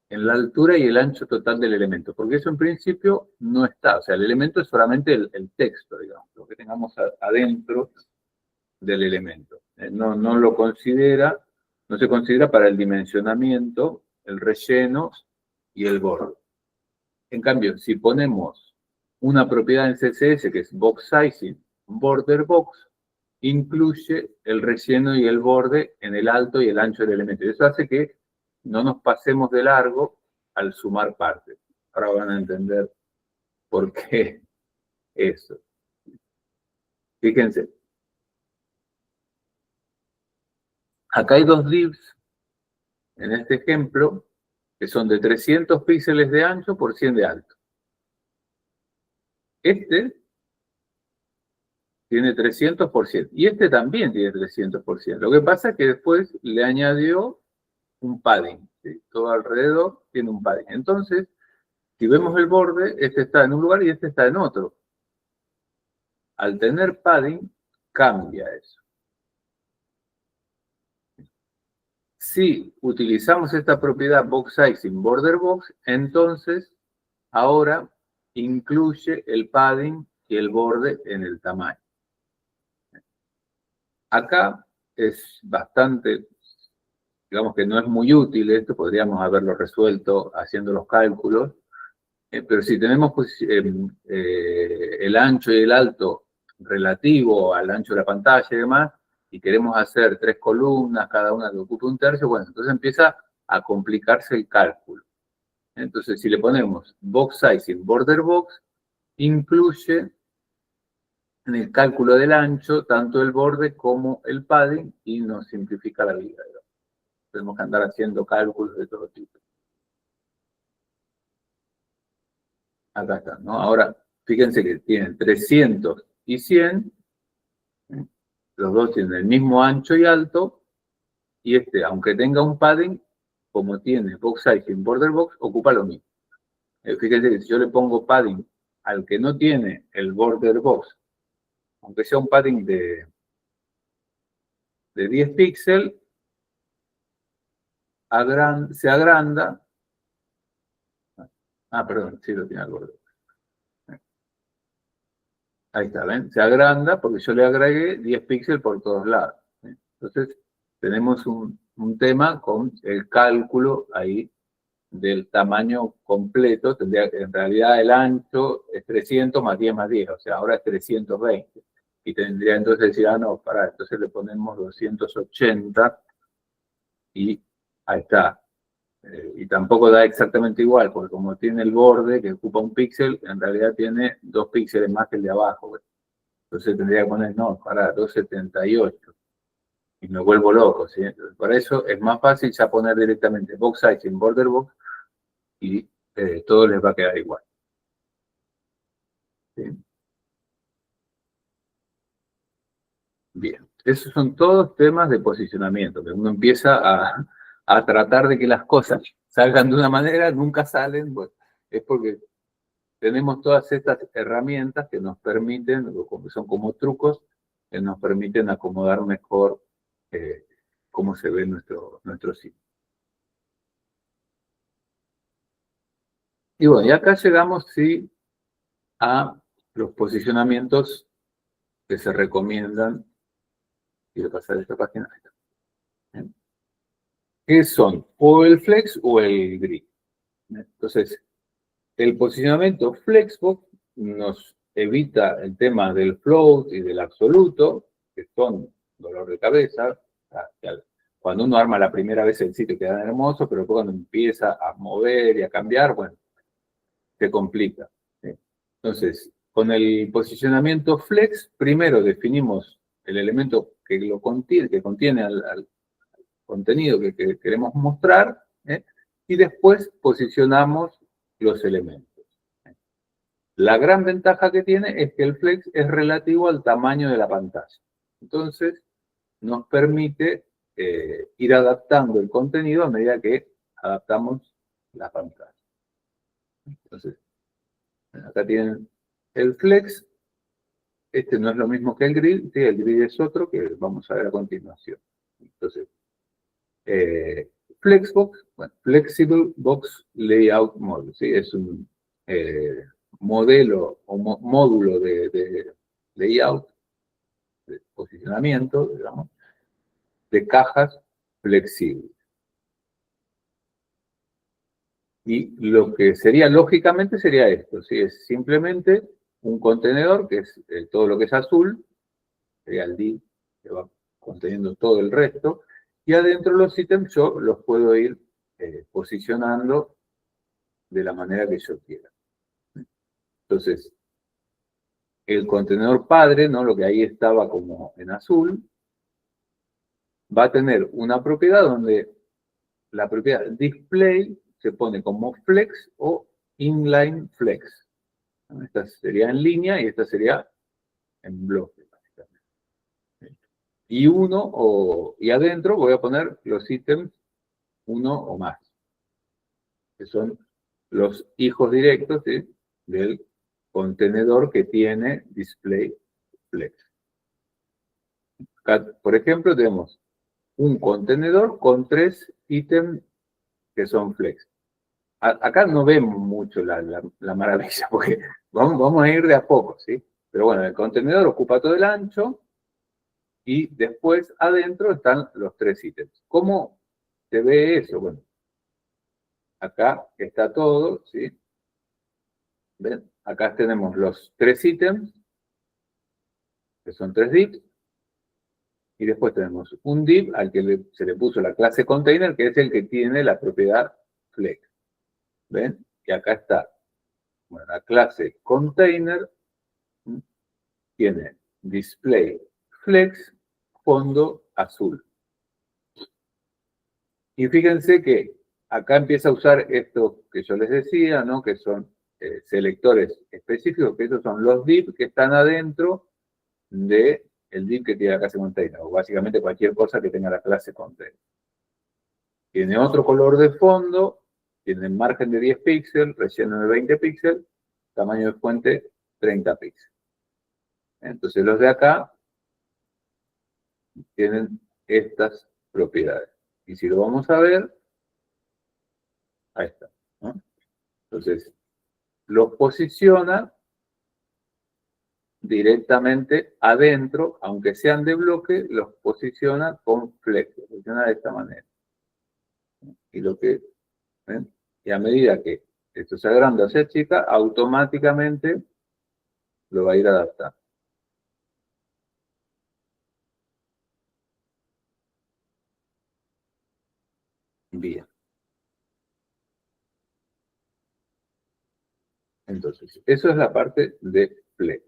en la altura y el ancho total del elemento, porque eso en principio no está, o sea, el elemento es solamente el texto, digamos, lo que tengamos adentro del elemento. No se considera para el dimensionamiento, el relleno y el borde. En cambio, si ponemos una propiedad en CSS que es box sizing, border box, incluye el relleno y el borde en el alto y el ancho del elemento. Y eso hace que no nos pasemos de largo al sumar partes. Ahora van a entender por qué eso. Fíjense. Acá hay 2 divs en este ejemplo que son de 300 píxeles de ancho por 100 de alto. Este tiene 300%. Y este también tiene 300%. Lo que pasa es que después le añadió un padding. ¿Sí? Todo alrededor tiene un padding. Entonces, si vemos el borde, este está en un lugar y este está en otro. Al tener padding, cambia eso. Si utilizamos esta propiedad box size in border box, entonces ahora incluye el padding y el borde en el tamaño. Acá es bastante, digamos que no es muy útil esto, podríamos haberlo resuelto haciendo los cálculos, pero si tenemos el ancho y el alto relativo al ancho de la pantalla y demás, y queremos hacer 3 columnas, cada una que ocupe 1/3, bueno, entonces empieza a complicarse el cálculo. Entonces, si le ponemos box size in border box, incluye en el cálculo del ancho tanto el borde como el padding y nos simplifica la vida. Tenemos que andar haciendo cálculos de todo tipo. Acá está, ¿no? Ahora, fíjense que tienen 300 y 100, los dos tienen el mismo ancho y alto, y este, aunque tenga un padding, como tiene box size in border box, ocupa lo mismo. Fíjense que si yo le pongo padding al que no tiene el border box, aunque sea un padding de 10 píxeles, se agranda. Perdón, sí lo tiene el border. Ahí está, ¿ven? Se agranda porque yo le agregué 10 píxeles por todos lados. Entonces, tenemos un tema con el cálculo ahí del tamaño completo. En realidad el ancho es 300 más 10 más 10, o sea, ahora es 320. Y tendría entonces decir, no, entonces le ponemos 280 y ahí está. Y tampoco da exactamente igual, porque como tiene el borde que ocupa un píxel, en realidad tiene 2 píxeles más que el de abajo. Entonces tendría que poner, 278. Y me vuelvo loco, ¿sí? Por eso es más fácil ya poner directamente box size en border box y todo les va a quedar igual. ¿Sí? Bien, esos son todos temas de posicionamiento, que uno empieza a tratar de que las cosas salgan de una manera, nunca salen, bueno, es porque tenemos todas estas herramientas que nos permiten, son como trucos, que nos permiten acomodar mejor cómo se ve nuestro sitio. Y bueno, y acá llegamos, sí, a los posicionamientos que se recomiendan. Quiero pasar esta página. ¿Qué son? O el flex o el grid. Entonces, el posicionamiento flexbox nos evita el tema del float y del absoluto, que son dolor de cabeza. Cuando uno arma la primera vez el sitio queda hermoso, pero cuando empieza a mover y a cambiar, bueno, se complica. ¿Sí? Entonces, con el posicionamiento flex, primero definimos el elemento que contiene al contenido que queremos mostrar, y después posicionamos los elementos. La gran ventaja que tiene es que el flex es relativo al tamaño de la pantalla. Entonces, nos permite ir adaptando el contenido a medida que adaptamos la pantalla. Entonces, acá tienen el flex. Este no es lo mismo que el grid. ¿Sí? El grid es otro que vamos a ver a continuación. Entonces, Flexbox, bueno, Flexible Box Layout Model, ¿sí? Es un modelo o módulo de layout, de posicionamiento, digamos, de cajas flexibles. Y lo que sería, lógicamente, sería esto, ¿sí? Es simplemente un contenedor, que es todo lo que es azul, sería el div, que va conteniendo todo el resto, y adentro los ítems yo los puedo ir posicionando de la manera que yo quiera. Entonces, el contenedor padre, ¿no? Lo que ahí estaba como en azul, va a tener una propiedad donde la propiedad display se pone como flex o inline flex. Esta sería en línea y esta sería en bloque. Y adentro voy a poner los ítems uno o más, que son los hijos directos, ¿sí? Del contenedor que tiene display flex. Acá, por ejemplo, tenemos un contenedor con 3 ítems que son flex. Acá no vemos mucho la maravilla, porque vamos a ir de a poco, ¿sí? Pero bueno, el contenedor ocupa todo el ancho y después adentro están los 3 ítems. ¿Cómo se ve eso? Bueno, acá está todo, ¿sí? ¿Ven? Acá tenemos los 3 ítems, que son 3 divs, y después tenemos un div al que se le puso la clase container, que es el que tiene la propiedad flex. ¿Ven? Y acá está. Bueno, la clase container tiene display flex, fondo azul. Y fíjense que acá empieza a usar esto que yo les decía, ¿no? Que son selectores específicos, que esos son los divs que están adentro del div que tiene la clase container, o básicamente cualquier cosa que tenga la clase container. Tiene otro color de fondo, tiene margen de 10 píxeles, relleno de 20 píxeles, tamaño de fuente 30 píxeles. Entonces los de acá tienen estas propiedades. Y si lo vamos a ver, ahí está, ¿no? Entonces, los posiciona directamente adentro, aunque sean de bloque, los posiciona con flex, los posiciona de esta manera. Y lo que, ¿ven? Y a medida que esto se agranda o se achica, automáticamente lo va a ir adaptando. Bien. Entonces, eso es la parte de flex.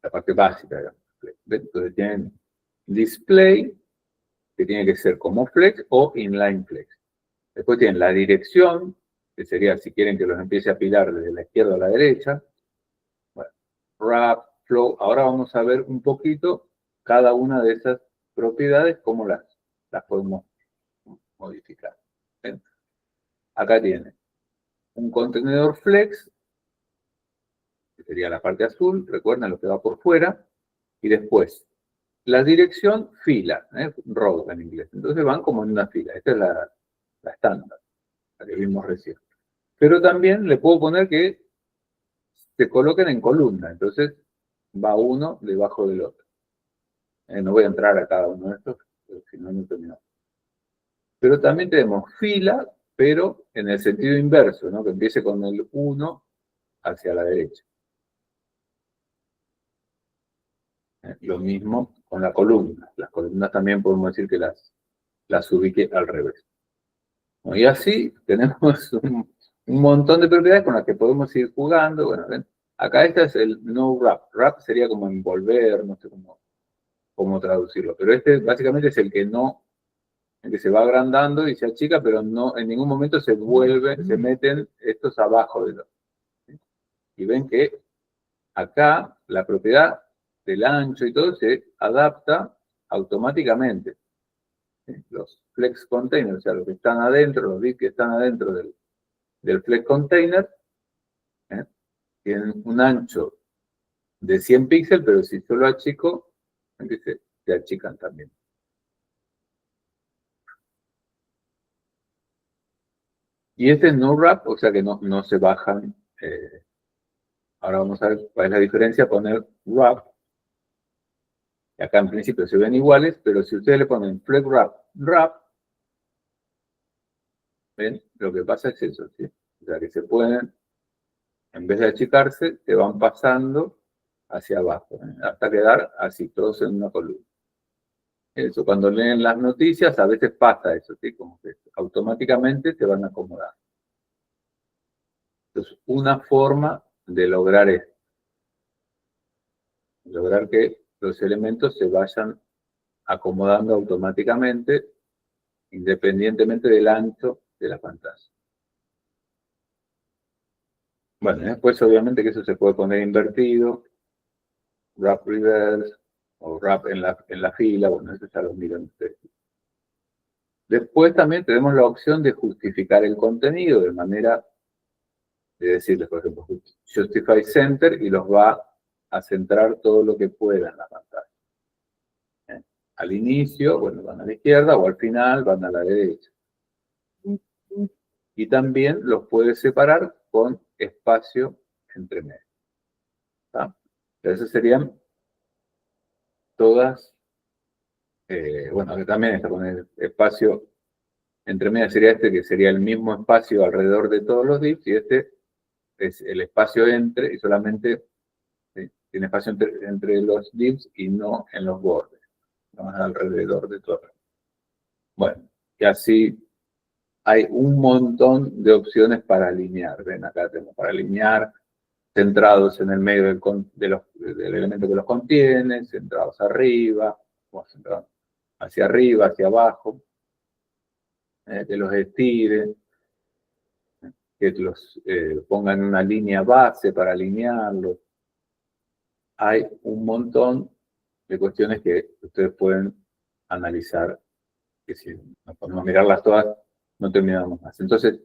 La parte básica de flex. Entonces tienen display, que tiene que ser como flex o inline flex. Después tienen la dirección, que sería si quieren que los empiece a apilar desde la izquierda a la derecha. Bueno, wrap, flow. Ahora vamos a ver un poquito cada una de esas propiedades, cómo las podemos modificar. ¿Ven? Acá tiene un contenedor flex, que sería la parte azul, recuerden lo que va por fuera, y después la dirección fila, row en inglés. Entonces van como en una fila. Esta es la estándar, la que vimos recién. Pero también le puedo poner que se coloquen en columna. Entonces va uno debajo del otro. No voy a entrar a cada uno de estos, porque si no, no terminamos. Pero también tenemos fila, pero en el sentido inverso, ¿no? Que empiece con el 1 hacia la derecha. Lo mismo con la columna. Las columnas también podemos decir que las ubique al revés. Y así tenemos un montón de propiedades con las que podemos ir jugando. Bueno, ¿ven? Acá este es el no wrap. Wrap sería como envolver, no sé cómo traducirlo. Pero este básicamente es el que no, el que se va agrandando y se achica, pero no en ningún momento se meten estos abajo de los. Y ven que acá la propiedad del ancho y todo se adapta automáticamente. Los flex containers, o sea, los que están adentro, los bits que están adentro del flex container, tienen un ancho de 100 píxeles, pero si yo lo achico, se achican también. Y este es no wrap, o sea que no se bajan. Ahora vamos a ver cuál es la diferencia, poner wrap. Y acá en principio se ven iguales, pero si ustedes le ponen flex wrap, ¿ven? Lo que pasa es eso, ¿sí? O sea que se pueden, en vez de achicarse, se van pasando hacia abajo, hasta quedar así, todos en una columna. Eso, cuando leen las noticias, a veces pasa eso, ¿sí? Como que automáticamente se van a acomodar. Entonces, una forma de lograr esto. Lograr que los elementos se vayan acomodando automáticamente, independientemente del ancho de la pantalla. Bueno, después obviamente que eso se puede poner invertido, wrap reverse, o wrap en la fila, bueno, eso ya lo miran ustedes. Después también tenemos la opción de justificar el contenido de manera de decirles, por ejemplo, justify center y los va a centrar todo lo que pueda en la pantalla. Al inicio, bueno, van a la izquierda, o al final van a la derecha. Y también los puedes separar con espacio entre medio. Esas serían todas, bueno, que también está con el espacio entre medio, sería este, que sería el mismo espacio alrededor de todos los divs, y este es el espacio entre, y solamente tiene espacio entre los divs y no en los bordes, no alrededor de todo. Bueno, y así hay un montón de opciones para alinear. Ven, acá tenemos para alinear centrados en el medio del elemento que los contiene, centrados arriba, o centrados hacia arriba, hacia abajo, que los estiren, que los pongan en una línea base para alinearlos. Hay un montón de cuestiones que ustedes pueden analizar, que si nos ponemos a mirarlas todas, no terminamos más. Entonces,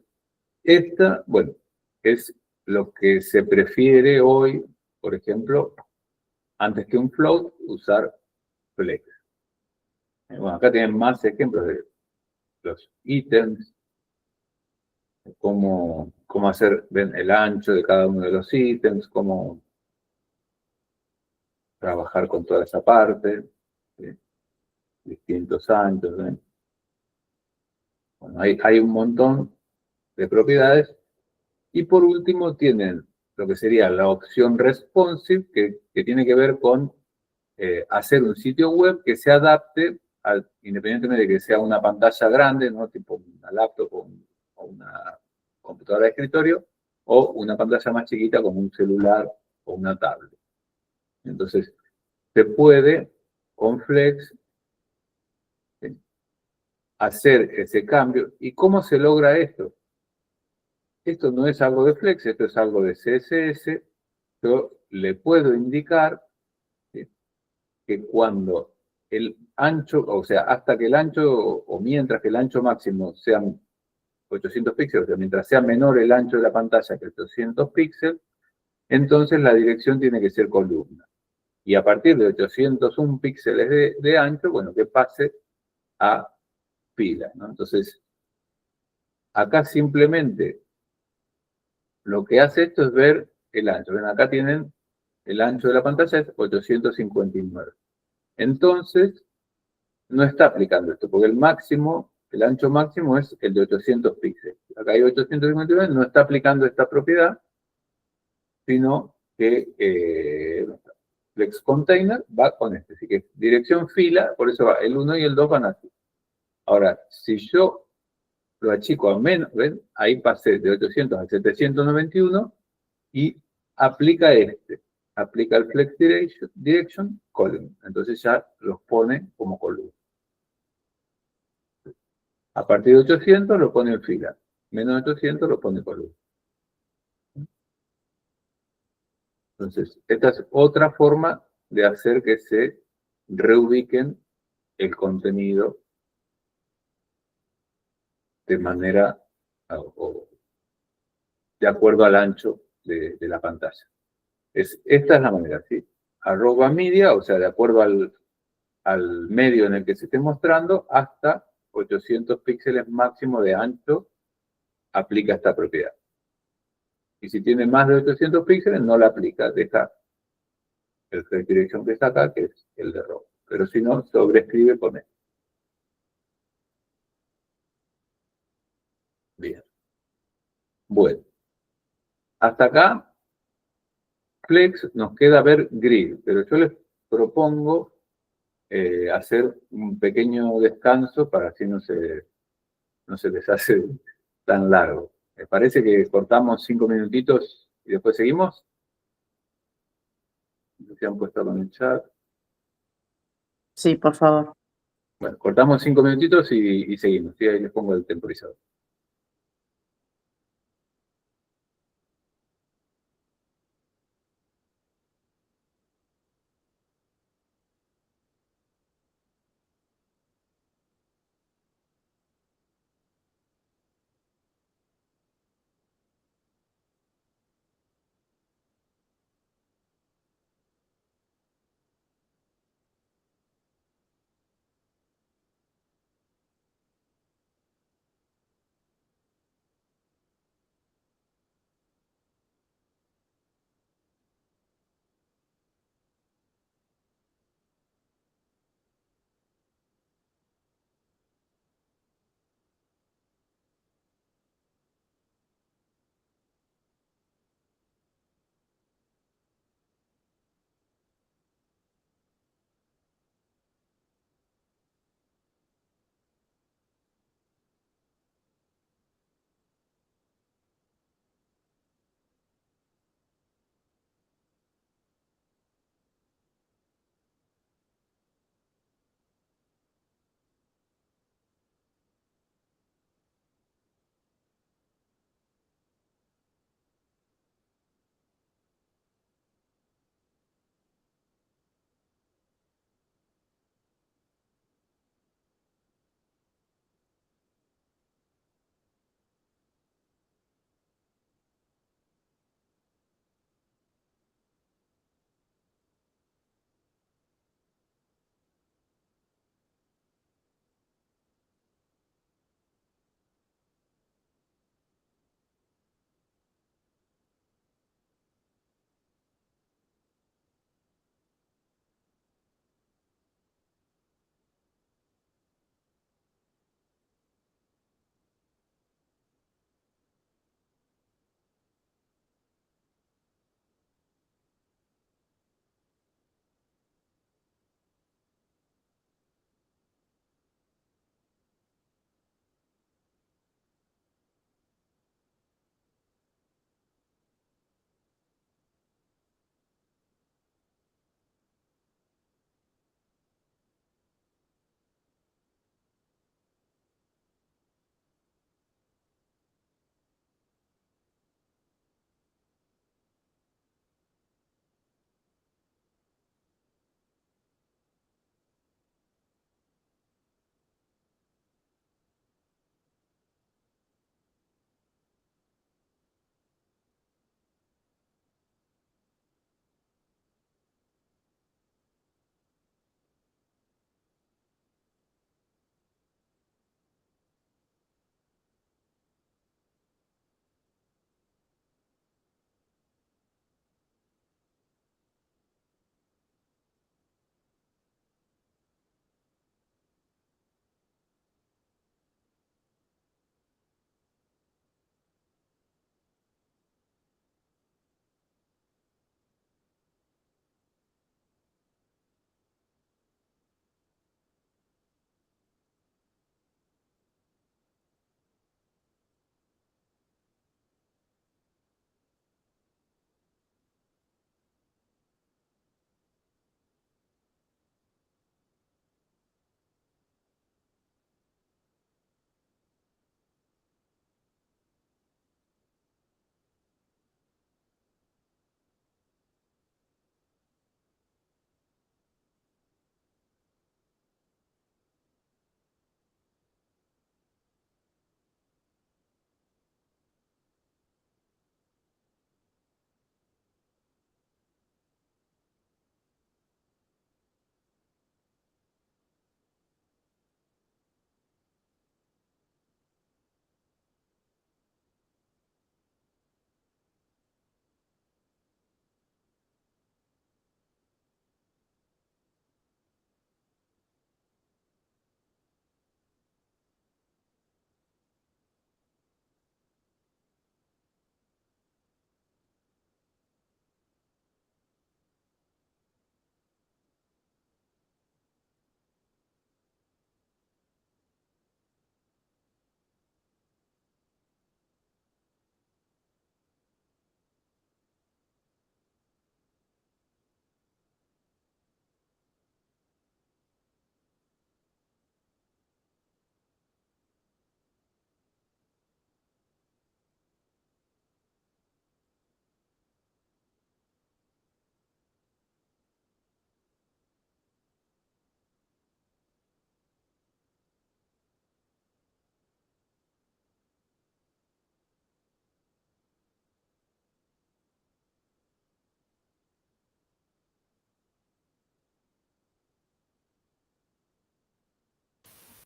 esta, bueno, es lo que se prefiere hoy, por ejemplo, antes que un float, usar flex. Bueno, acá tienen más ejemplos de los ítems, cómo hacer, ven, el ancho de cada uno de los ítems, cómo trabajar con toda esa parte, distintos anchos. ¿Ven? Bueno, hay un montón de propiedades. Y por último tienen lo que sería la opción responsive, que tiene que ver con hacer un sitio web que se adapte, independientemente de que sea una pantalla grande, ¿no? Tipo una laptop o una computadora de escritorio, o una pantalla más chiquita como un celular o una tablet. Entonces, se puede con Flex hacer ese cambio. ¿Y cómo se logra esto? Esto no es algo de Flex, esto es algo de CSS. Yo le puedo indicar que cuando el ancho, o sea, hasta que el ancho, o mientras que el ancho máximo sean 800 píxeles, o sea, mientras sea menor el ancho de la pantalla que 800 píxeles, entonces la dirección tiene que ser columna. Y a partir de 801 píxeles de ancho, bueno, que pase a fila, ¿no? Entonces, acá simplemente lo que hace esto es ver el ancho. Ven, acá tienen el ancho de la pantalla es 859. Entonces, no está aplicando esto, porque el ancho máximo es el de 800 píxeles. Acá hay 859, no está aplicando esta propiedad, sino que Flex Container va con este. Así que dirección fila, por eso va el 1 y el 2 van así. Ahora, si yo lo achico a menos, ¿ven? Ahí pasé de 800 a 791 y aplica aplica el Flex Direction Column. Entonces ya los pone como columna. A partir de 800 lo pone en fila. Menos de 800 lo pone en columna. Entonces, esta es otra forma de hacer que se reubiquen el contenido de manera o de acuerdo al ancho de la pantalla. Esta es la manera, ¿sí? Arroba media, o sea, de acuerdo al medio en el que se esté mostrando, hasta 800 píxeles máximo de ancho, aplica esta propiedad. Y si tiene más de 800 píxeles, no la aplica, deja el Flex Direction que está acá, que es el de rojo. Pero si no, sobrescribe con esto. Bien. Bueno. Hasta acá, Flex, nos queda ver Grid, pero yo les propongo hacer un pequeño descanso para así no se les hace tan largo. ¿Les parece que cortamos 5 minutitos y después seguimos? Se han puesto con el chat. Sí, por favor. Bueno, cortamos 5 minutitos y seguimos. ¿Sí? Ahí les pongo el temporizador.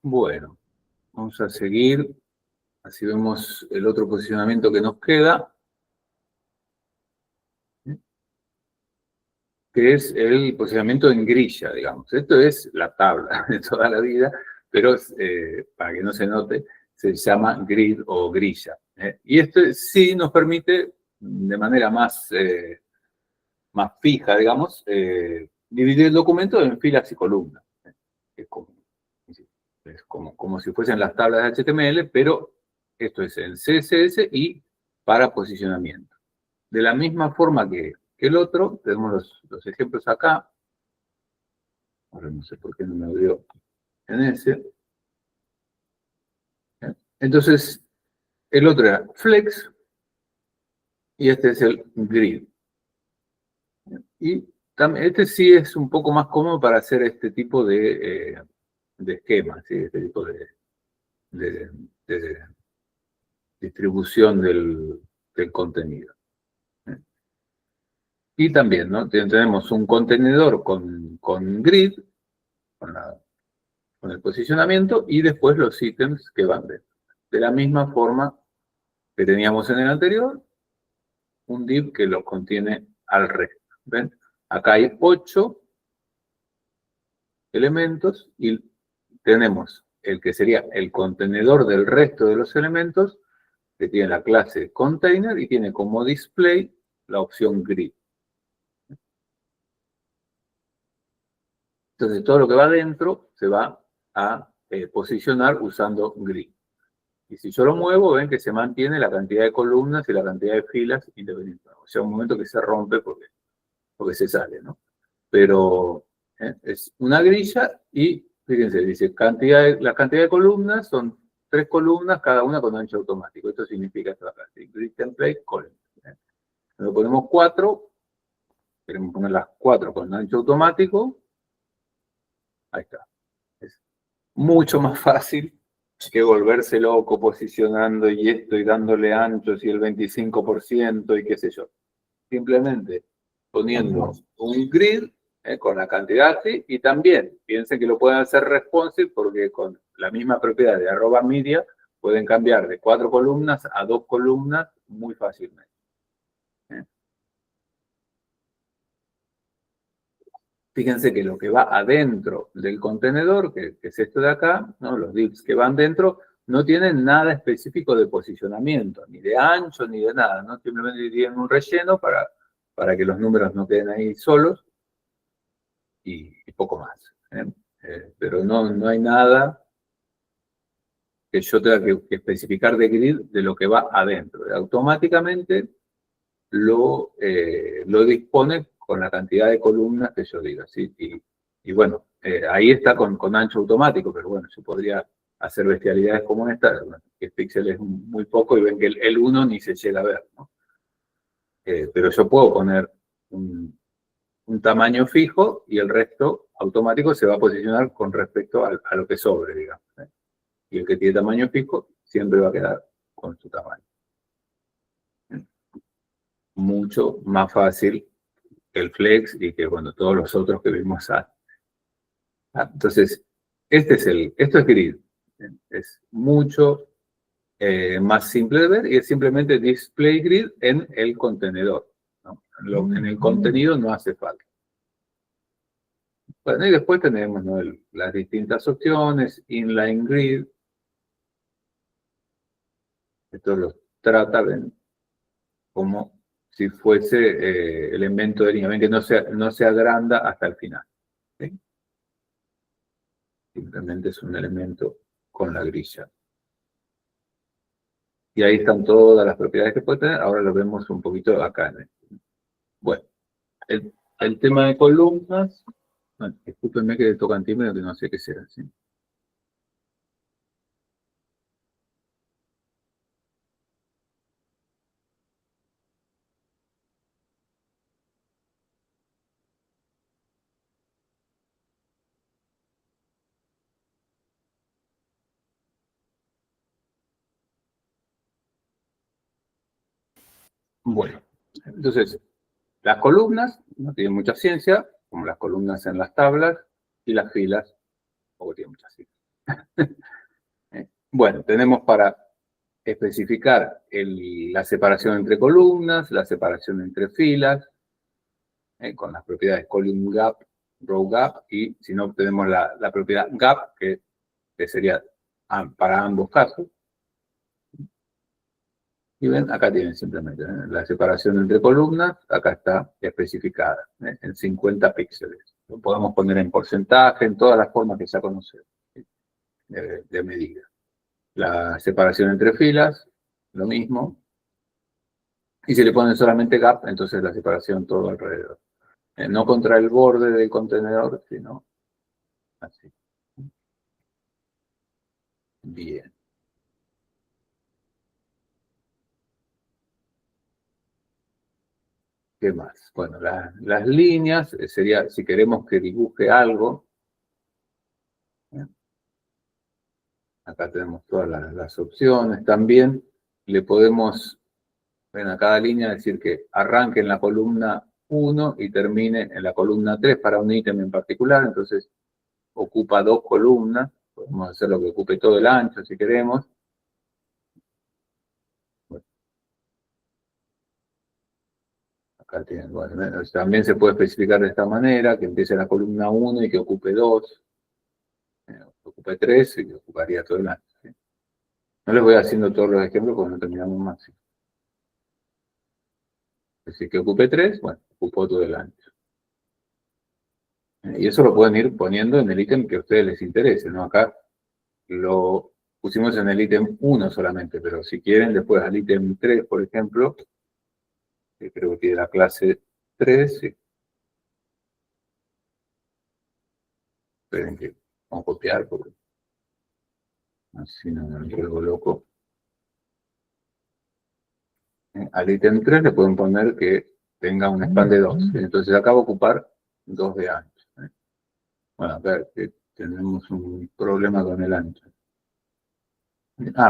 Bueno, vamos a seguir. Así vemos el otro posicionamiento que nos queda, que es el posicionamiento en grilla, digamos. Esto es la tabla de toda la vida, pero para que no se note, se llama grid o grilla. Y esto sí nos permite, de manera más fija, digamos, dividir el documento en filas y columnas. Es como si fuesen las tablas de HTML, pero esto es en CSS y para posicionamiento. De la misma forma que el otro, tenemos los ejemplos acá. Ahora no sé por qué no me abrió en ese. Entonces, el otro era Flex y este es el Grid. Y también, este sí es un poco más cómodo para hacer este tipo de esquemas, ¿sí? Este tipo de distribución del contenido. Y también, ¿no? Tenemos un contenedor con grid, con el posicionamiento, y después los ítems que van dentro. De la misma forma que teníamos en el anterior, un div que lo contiene al resto. ¿Ven? Acá hay 8 elementos y tenemos el que sería el contenedor del resto de los elementos, que tiene la clase container y tiene como display la opción grid. Entonces, todo lo que va adentro se va a posicionar usando grid. Y si yo lo muevo, ven que se mantiene la cantidad de columnas y la cantidad de filas independientemente. O sea, un momento que se rompe porque se sale, ¿no? Pero es una grilla y, fíjense, dice, la cantidad de columnas son 3 columnas, cada una con ancho automático. Esto significa esta frase, grid template column. Lo ponemos 4, queremos poner las 4 con ancho automático. Ahí está. Es mucho más fácil que volverse loco posicionando y esto y dándole anchos y el 25% y qué sé yo. Simplemente poniendo un grid con la cantidad así, y también piensen que lo pueden hacer responsive porque con la misma propiedad de @media pueden cambiar de 4 columnas a 2 columnas muy fácilmente. Fíjense que lo que va adentro del contenedor, que es esto de acá, ¿no? Los divs que van dentro, no tienen nada específico de posicionamiento, ni de ancho, ni de nada, ¿no? Simplemente tienen un relleno para que los números no queden ahí solos y poco más. Pero no hay nada que yo tenga que especificar de grid de lo que va adentro. Automáticamente lo dispone con la cantidad de columnas que yo diga, ¿sí? Y bueno, ahí está con ancho automático, pero bueno, yo podría hacer bestialidades como esta, bueno, que píxel es muy poco y ven que el 1 ni se llega a ver, ¿no? Pero yo puedo poner un tamaño fijo y el resto automático se va a posicionar con respecto a lo que sobre, digamos. Y el que tiene tamaño fijo siempre va a quedar con su tamaño. Mucho más fácil que el flex y que, bueno, todos los otros que vimos antes. Entonces, esto es grid. Es mucho más simple de ver y es simplemente display grid en el contenedor, ¿no? En el contenido no hace falta. Bueno, y después tenemos, ¿no? Las distintas opciones, inline grid. Esto lo trata, ven, como si fuese elemento de línea. Ven que no se agranda hasta el final. ¿Sí? Simplemente es un elemento con la grilla. Y ahí están todas las propiedades que puede tener. Ahora lo vemos un poquito acá. Bueno, el tema de columnas. Bueno, discúlpenme que tocan timbre, que no sé qué será. ¿Sí? Bueno, entonces, las columnas no tienen mucha ciencia, como las columnas en las tablas, y las filas tampoco tienen mucha ciencia. Bueno, tenemos para especificar la separación entre columnas, la separación entre filas, con las propiedades column gap, row gap, y si no tenemos la propiedad gap, que sería para ambos casos. Y ven, acá tienen simplemente la separación entre columnas, acá está especificada en 50 píxeles. Lo podemos poner en porcentaje, en todas las formas que ya conocemos de medida. La separación entre filas, lo mismo. Y si le ponen solamente gap, entonces la separación todo alrededor. No contra el borde del contenedor, sino así. Bien. ¿Qué más? Bueno, las líneas, sería, si queremos que dibuje algo, acá tenemos todas las opciones. También le podemos, ven, a cada línea decir que arranque en la columna 1 y termine en la columna 3 para un ítem en particular. Entonces, ocupa 2 columnas. Podemos hacer lo que ocupe todo el ancho si queremos. Bueno, acá tienen, bueno, también se puede especificar de esta manera, que empiece en la columna 1 y que ocupe 2. Que ocupe 3 y que ocuparía todo el ancho. ¿Sí? No les voy haciendo todos los ejemplos porque no terminamos más. ¿Sí? Es decir, que ocupe 3, bueno, ocupó todo el ancho. Y eso lo pueden ir poniendo en el ítem que a ustedes les interese, ¿no? Acá lo pusimos en el ítem 1 solamente, pero si quieren, después al ítem 3, por ejemplo, que creo que tiene la clase 3, sí. Esperen que vamos a copiar, porque así no me vuelvo loco. Al ítem 3 le pueden poner que tenga un span de 2. Entonces acá va a ocupar 2 de ancho. Bueno, acá tenemos un problema con el ancho.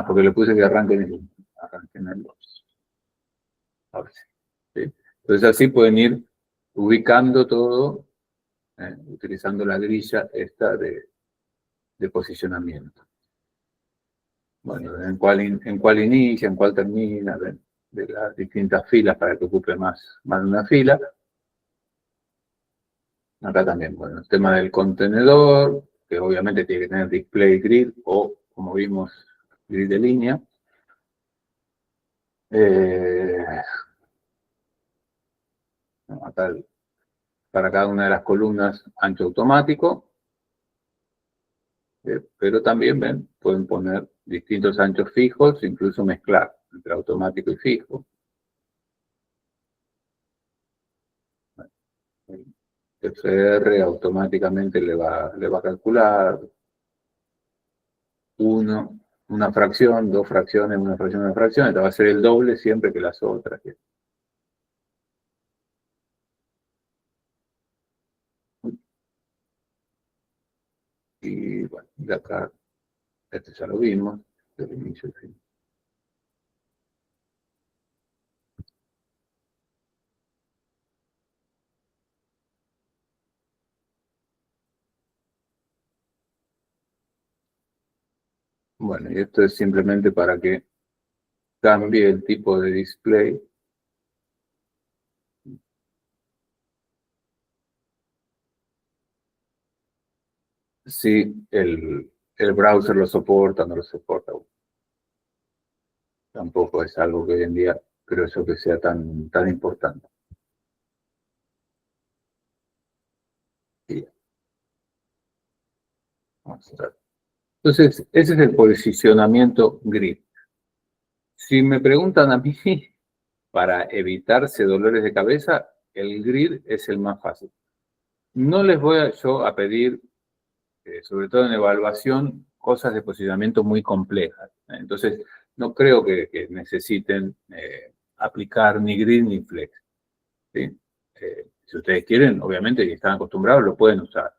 Porque le puse que arranque en el 2. Ahora sí. ¿Sí? Entonces así pueden ir ubicando todo, utilizando la grilla esta de posicionamiento. Bueno, en cuál inicia, en cuál termina, de las distintas filas para que ocupe más de una fila. Acá también, bueno, el tema del contenedor, que obviamente tiene que tener display grid o, como vimos, grid de línea. Acá para cada una de las columnas ancho automático. Pero también, ven, pueden poner distintos anchos fijos, incluso mezclar entre automático y fijo. El FR automáticamente le va a calcular una fracción, 2 fracciones, una fracción, te va a ser el doble siempre que las otras. Y bueno, de acá, este ya lo vimos, del inicio al fin. Bueno, y esto es simplemente para que cambie el tipo de display. Si el browser lo soporta o no lo soporta. Tampoco es algo que hoy en día creo yo que sea tan importante. Bien. Vamos a ver. Entonces, ese es el posicionamiento grid. Si me preguntan a mí, para evitarse dolores de cabeza, el grid es el más fácil. No les voy yo a pedir, sobre todo en evaluación, cosas de posicionamiento muy complejas. Entonces, no creo que necesiten aplicar ni grid ni flex. ¿Sí? Si ustedes quieren, obviamente, y están acostumbrados, lo pueden usar.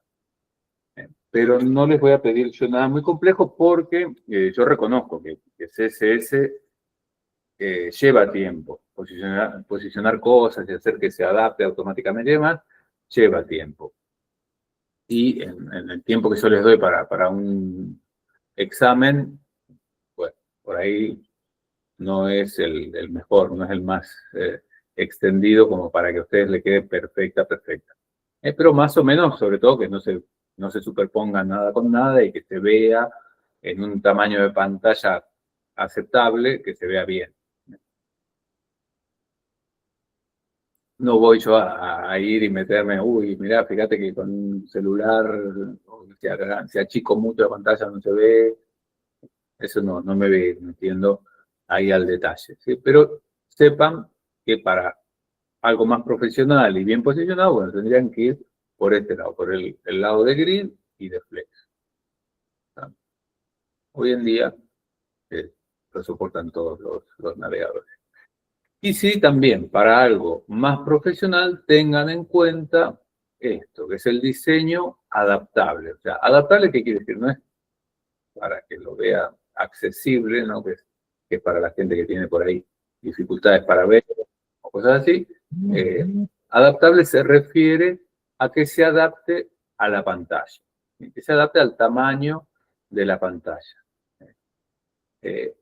Pero no les voy a pedir yo nada muy complejo porque yo reconozco que CSS lleva tiempo. Posicionar cosas y hacer que se adapte automáticamente y demás, lleva tiempo. Y en el tiempo que yo les doy para un examen, bueno, por ahí no es el mejor, no es el más extendido como para que a ustedes le quede perfecta. Pero más o menos, sobre todo, que no se superponga nada con nada y que se vea en un tamaño de pantalla aceptable, que se vea bien. No voy yo a ir y meterme, uy, mirá, fíjate que con un celular, si achico mucho la pantalla no se ve. Eso no me ve metiendo ahí al detalle, ¿sí? Pero sepan que para algo más profesional y bien posicionado, bueno, tendrían que ir por este lado, por el lado de grid y de flex. ¿Tá? Hoy en día lo soportan todos los navegadores. Y sí, también para algo más profesional, tengan en cuenta esto, que es el diseño adaptable. O sea, adaptable, ¿qué quiere decir? No es para que lo vea accesible, ¿no? Que es para la gente que tiene por ahí dificultades para ver o cosas así. Adaptable se refiere a que se adapte a la pantalla, que se adapte al tamaño de la pantalla.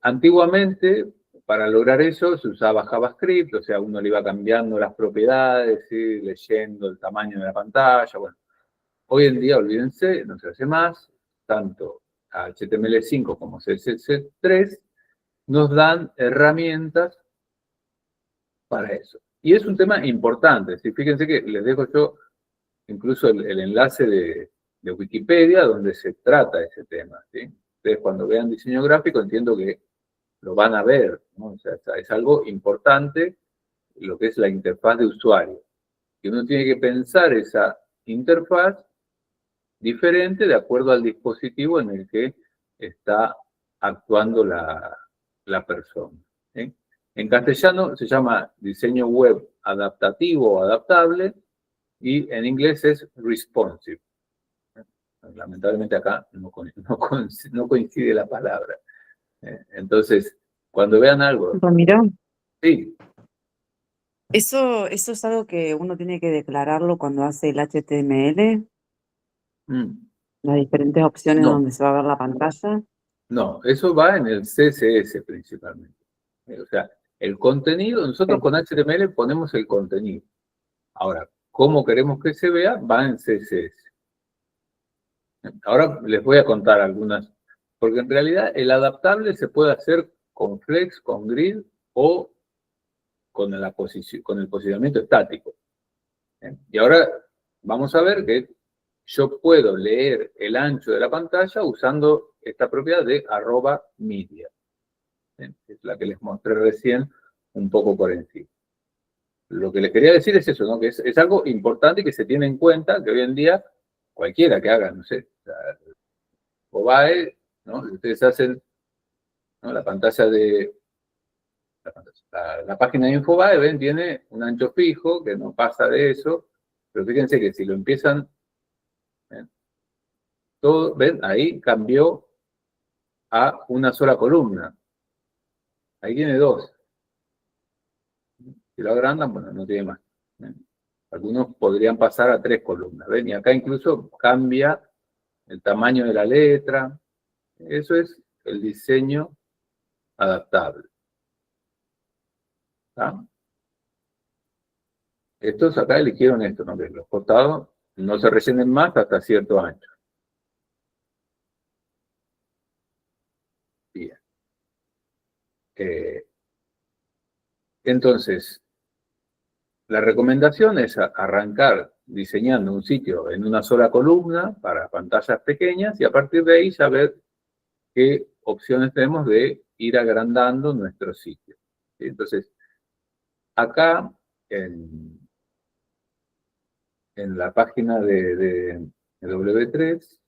Antiguamente, para lograr eso, se usaba JavaScript, o sea, uno le iba cambiando las propiedades, ¿sí? Leyendo el tamaño de la pantalla. Bueno, hoy en día, olvídense, no se hace más, tanto HTML5 como CSS3 nos dan herramientas para eso. Y es un tema importante. ¿Sí? Fíjense que les dejo yo incluso el enlace de Wikipedia donde se trata ese tema. ¿Sí? Ustedes cuando vean diseño gráfico entiendo que lo van a ver, ¿no? O sea, es algo importante lo que es la interfaz de usuario. Y uno tiene que pensar esa interfaz diferente de acuerdo al dispositivo en el que está actuando la persona. ¿Sí? En castellano se llama diseño web adaptativo o adaptable y en inglés es responsive. Lamentablemente acá no coincide la palabra. Entonces, cuando vean algo... Ramiro, Sí. ¿eso es algo que uno tiene que declararlo cuando hace el HTML? Las diferentes opciones No, donde se va a ver la pantalla. no, eso va en el CSS principalmente. O sea, el contenido, nosotros con HTML ponemos el contenido. Ahora, ¿cómo queremos que se vea? Va en CSS. Ahora les voy a contar algunas, porque en realidad el adaptable se puede hacer con flex, con grid o con el posicionamiento estático. Y ahora vamos a ver que yo puedo leer el ancho de la pantalla usando esta propiedad de @media. Es la que les mostré recién un poco por encima. Lo que les quería decir es eso, ¿no? Que es algo importante que se tiene en cuenta, que hoy en día cualquiera que haga, no sé, Infobae, ¿no? Ustedes hacen, ¿no? La pantalla de... La página de Infobae, ven, tiene un ancho fijo, que no pasa de eso, pero fíjense que si lo empiezan, ¿ven? Todo, ven, ahí cambió a una sola columna. Ahí tiene dos. Si lo agrandan, bueno, no tiene más. Algunos podrían pasar a 3 columnas, ¿ven? Y acá incluso cambia el tamaño de la letra. Eso es el diseño adaptable. ¿Tá? Estos acá eligieron esto, ¿no? Que los costados no se rellenen más hasta cierto ancho. Bien. Entonces, la recomendación es arrancar diseñando un sitio en una sola columna para pantallas pequeñas y a partir de ahí saber qué opciones tenemos de ir agrandando nuestro sitio. ¿Sí? Entonces, acá en la página de W3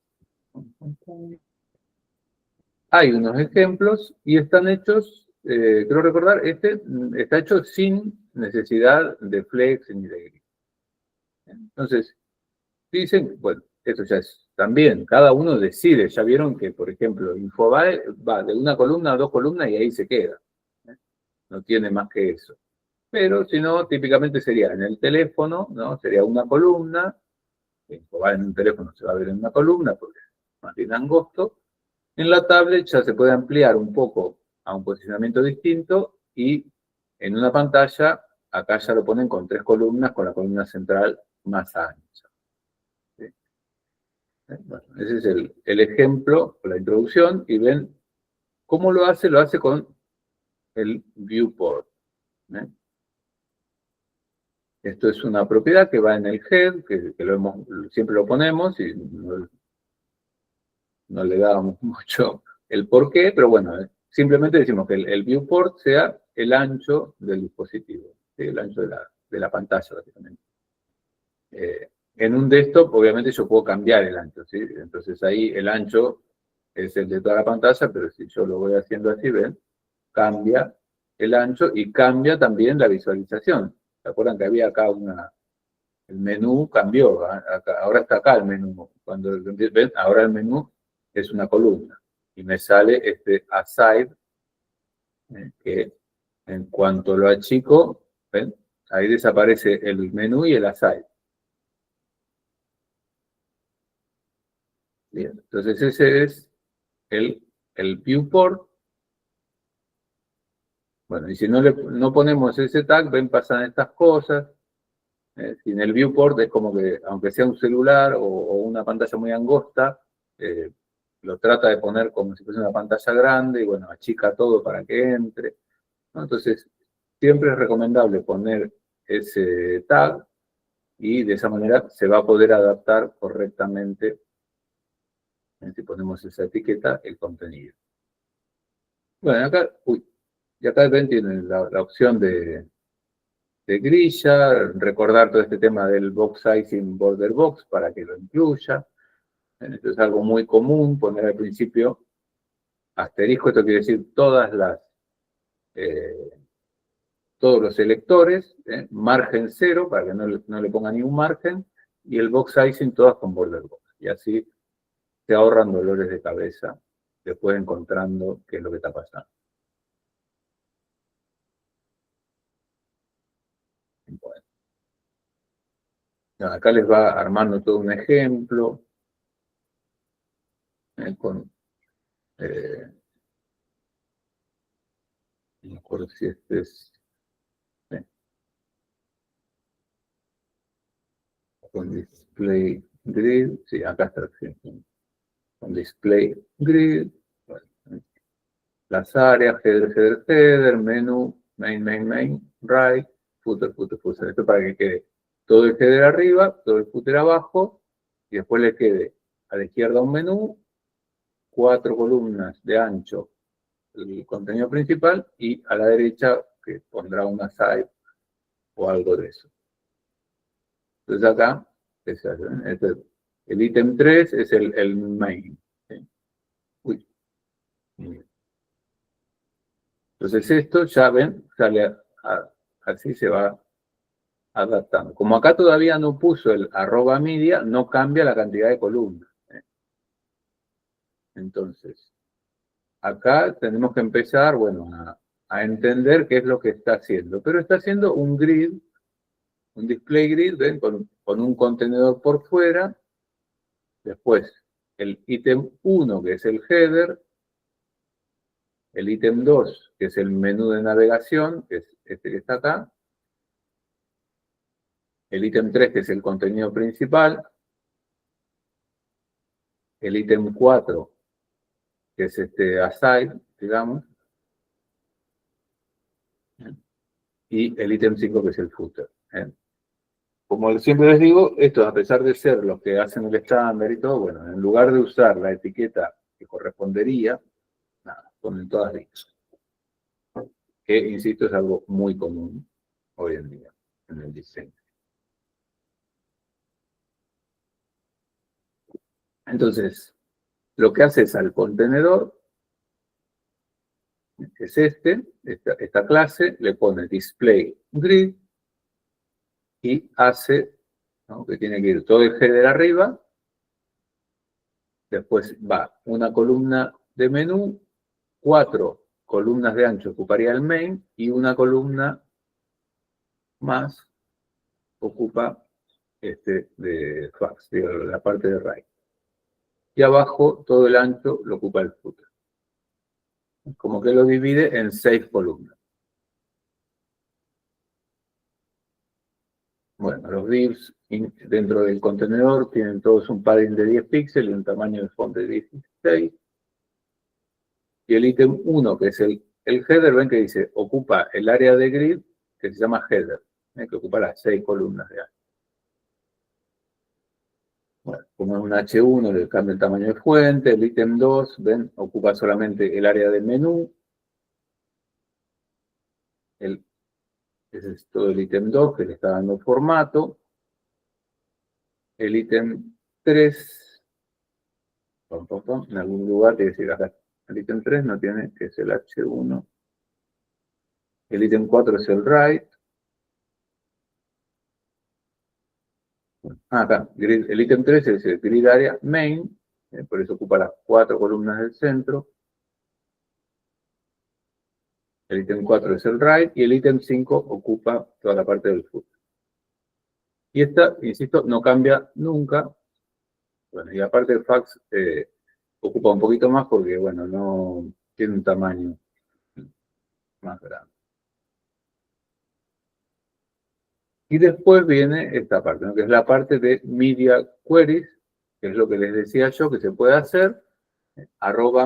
hay unos ejemplos y están hechos, creo recordar, este está hecho sin necesidad de flex ni de grid. Entonces, dicen, bueno, esto ya es también, cada uno decide, ya vieron que, por ejemplo, Infobae va de una columna a 2 columnas y ahí se queda. No tiene más que eso. Pero si no, típicamente sería en el teléfono, ¿no? Sería una columna, Infobae en un teléfono se va a ver en una columna porque es más bien angosto, En la tablet ya se puede ampliar un poco a un posicionamiento distinto y en una pantalla, acá ya lo ponen con 3 columnas, con la columna central más ancha. ¿Sí? Bueno, ese es el ejemplo, la introducción, y ven cómo lo hace con el viewport. ¿Eh? Esto es una propiedad que va en el head, que siempre lo ponemos y no le damos mucho el porqué, pero bueno, simplemente decimos que el viewport sea el ancho del dispositivo, ¿sí? El ancho de la pantalla, básicamente. En un desktop, obviamente, yo puedo cambiar el ancho, ¿sí? Entonces ahí el ancho es el de toda la pantalla, pero si yo lo voy haciendo así, ven, cambia el ancho y cambia también la visualización. ¿Se acuerdan que había acá el menú cambió, ahora está acá el menú. Cuando ven, ahora el menú es una columna y me sale este aside, que en cuanto lo achico, ven, ahí desaparece el menú y el aside. Bien, entonces ese es el viewport. Bueno, y si no ponemos ese tag, ven, pasan estas cosas. Sin el viewport es como que, aunque sea un celular o una pantalla muy angosta, lo trata de poner como si fuese una pantalla grande y bueno, achica todo para que entre, ¿no? Entonces, siempre es recomendable poner ese tag y de esa manera se va a poder adaptar correctamente, si ponemos esa etiqueta, el contenido. Bueno, acá, y acá ven, tienen la opción de grilla, recordar todo este tema del box sizing border box para que lo incluya. Esto es algo muy común, poner al principio asterisco, esto quiere decir todos los selectores, margen 0 para que no le ponga ningún margen, y el box sizing todas con border box. Y así se ahorran dolores de cabeza después encontrando qué es lo que está pasando. Bueno. Acá les va armando todo un ejemplo con no me acuerdo si este es con display grid, sí, acá está, sí, con display grid, bueno, las áreas, header, menú, main, right, footer. Esto para que quede todo el header arriba, todo el footer abajo, y después le quede a la izquierda un menú, 4 columnas de ancho, el contenido principal, y a la derecha que pondrá una side o algo de eso. Entonces acá, el ítem 3 es el main. ¿Sí? Uy. Entonces esto, ya ven, sale así se va adaptando. Como acá todavía no puso el @media, no cambia la cantidad de columnas. Entonces, acá tenemos que empezar, bueno, a entender qué es lo que está haciendo. Pero está haciendo un grid, un display grid, ¿ven? Con un contenedor por fuera. Después, el ítem 1, que es el header. El ítem 2, que es el menú de navegación, que es este que está acá. El ítem 3, que es el contenido principal. El ítem 4, que es este aside, digamos. Y el ítem 5, que es el footer. Como siempre les digo, estos, a pesar de ser los que hacen el estándar y todo, bueno, en lugar de usar la etiqueta que correspondería, nada, ponen todas listas. Que, insisto, es algo muy común hoy en día en el diseño. Entonces, lo que hace es al contenedor, es esta clase, le pone display grid y hace, ¿no?, que tiene que ir todo el header arriba, después va una columna de menú, 4 columnas de ancho ocuparía el main y una columna más ocupa de fax, digo, la parte de right. y abajo todo el ancho lo ocupa el footer. Como que lo divide en 6 columnas. Bueno, los divs dentro del contenedor tienen todos un padding de 10 píxeles y un tamaño de font de 16. Y el ítem 1, que es el header, ven que dice, ocupa el área de grid que se llama header, que ocupa las 6 columnas de ancho. Bueno, como es un H1, le cambia el tamaño de fuente. El ítem 2, ven, ocupa solamente el área de menú. Ese es todo el ítem 2 que le está dando formato. El ítem 3, en algún lugar tiene que decir acá. El ítem 3 no tiene, que es el H1. El ítem 4 es el write. Acá, el ítem 3 es el grid area main, por eso ocupa las 4 columnas del centro. El ítem 4 es el write y el ítem 5 ocupa toda la parte del footer. Y esta, insisto, no cambia nunca. Bueno, y aparte el fax ocupa un poquito más porque, bueno, no tiene un tamaño más grande. Y después viene esta parte, ¿no? Que es la parte de media queries, que es lo que les decía yo que se puede hacer,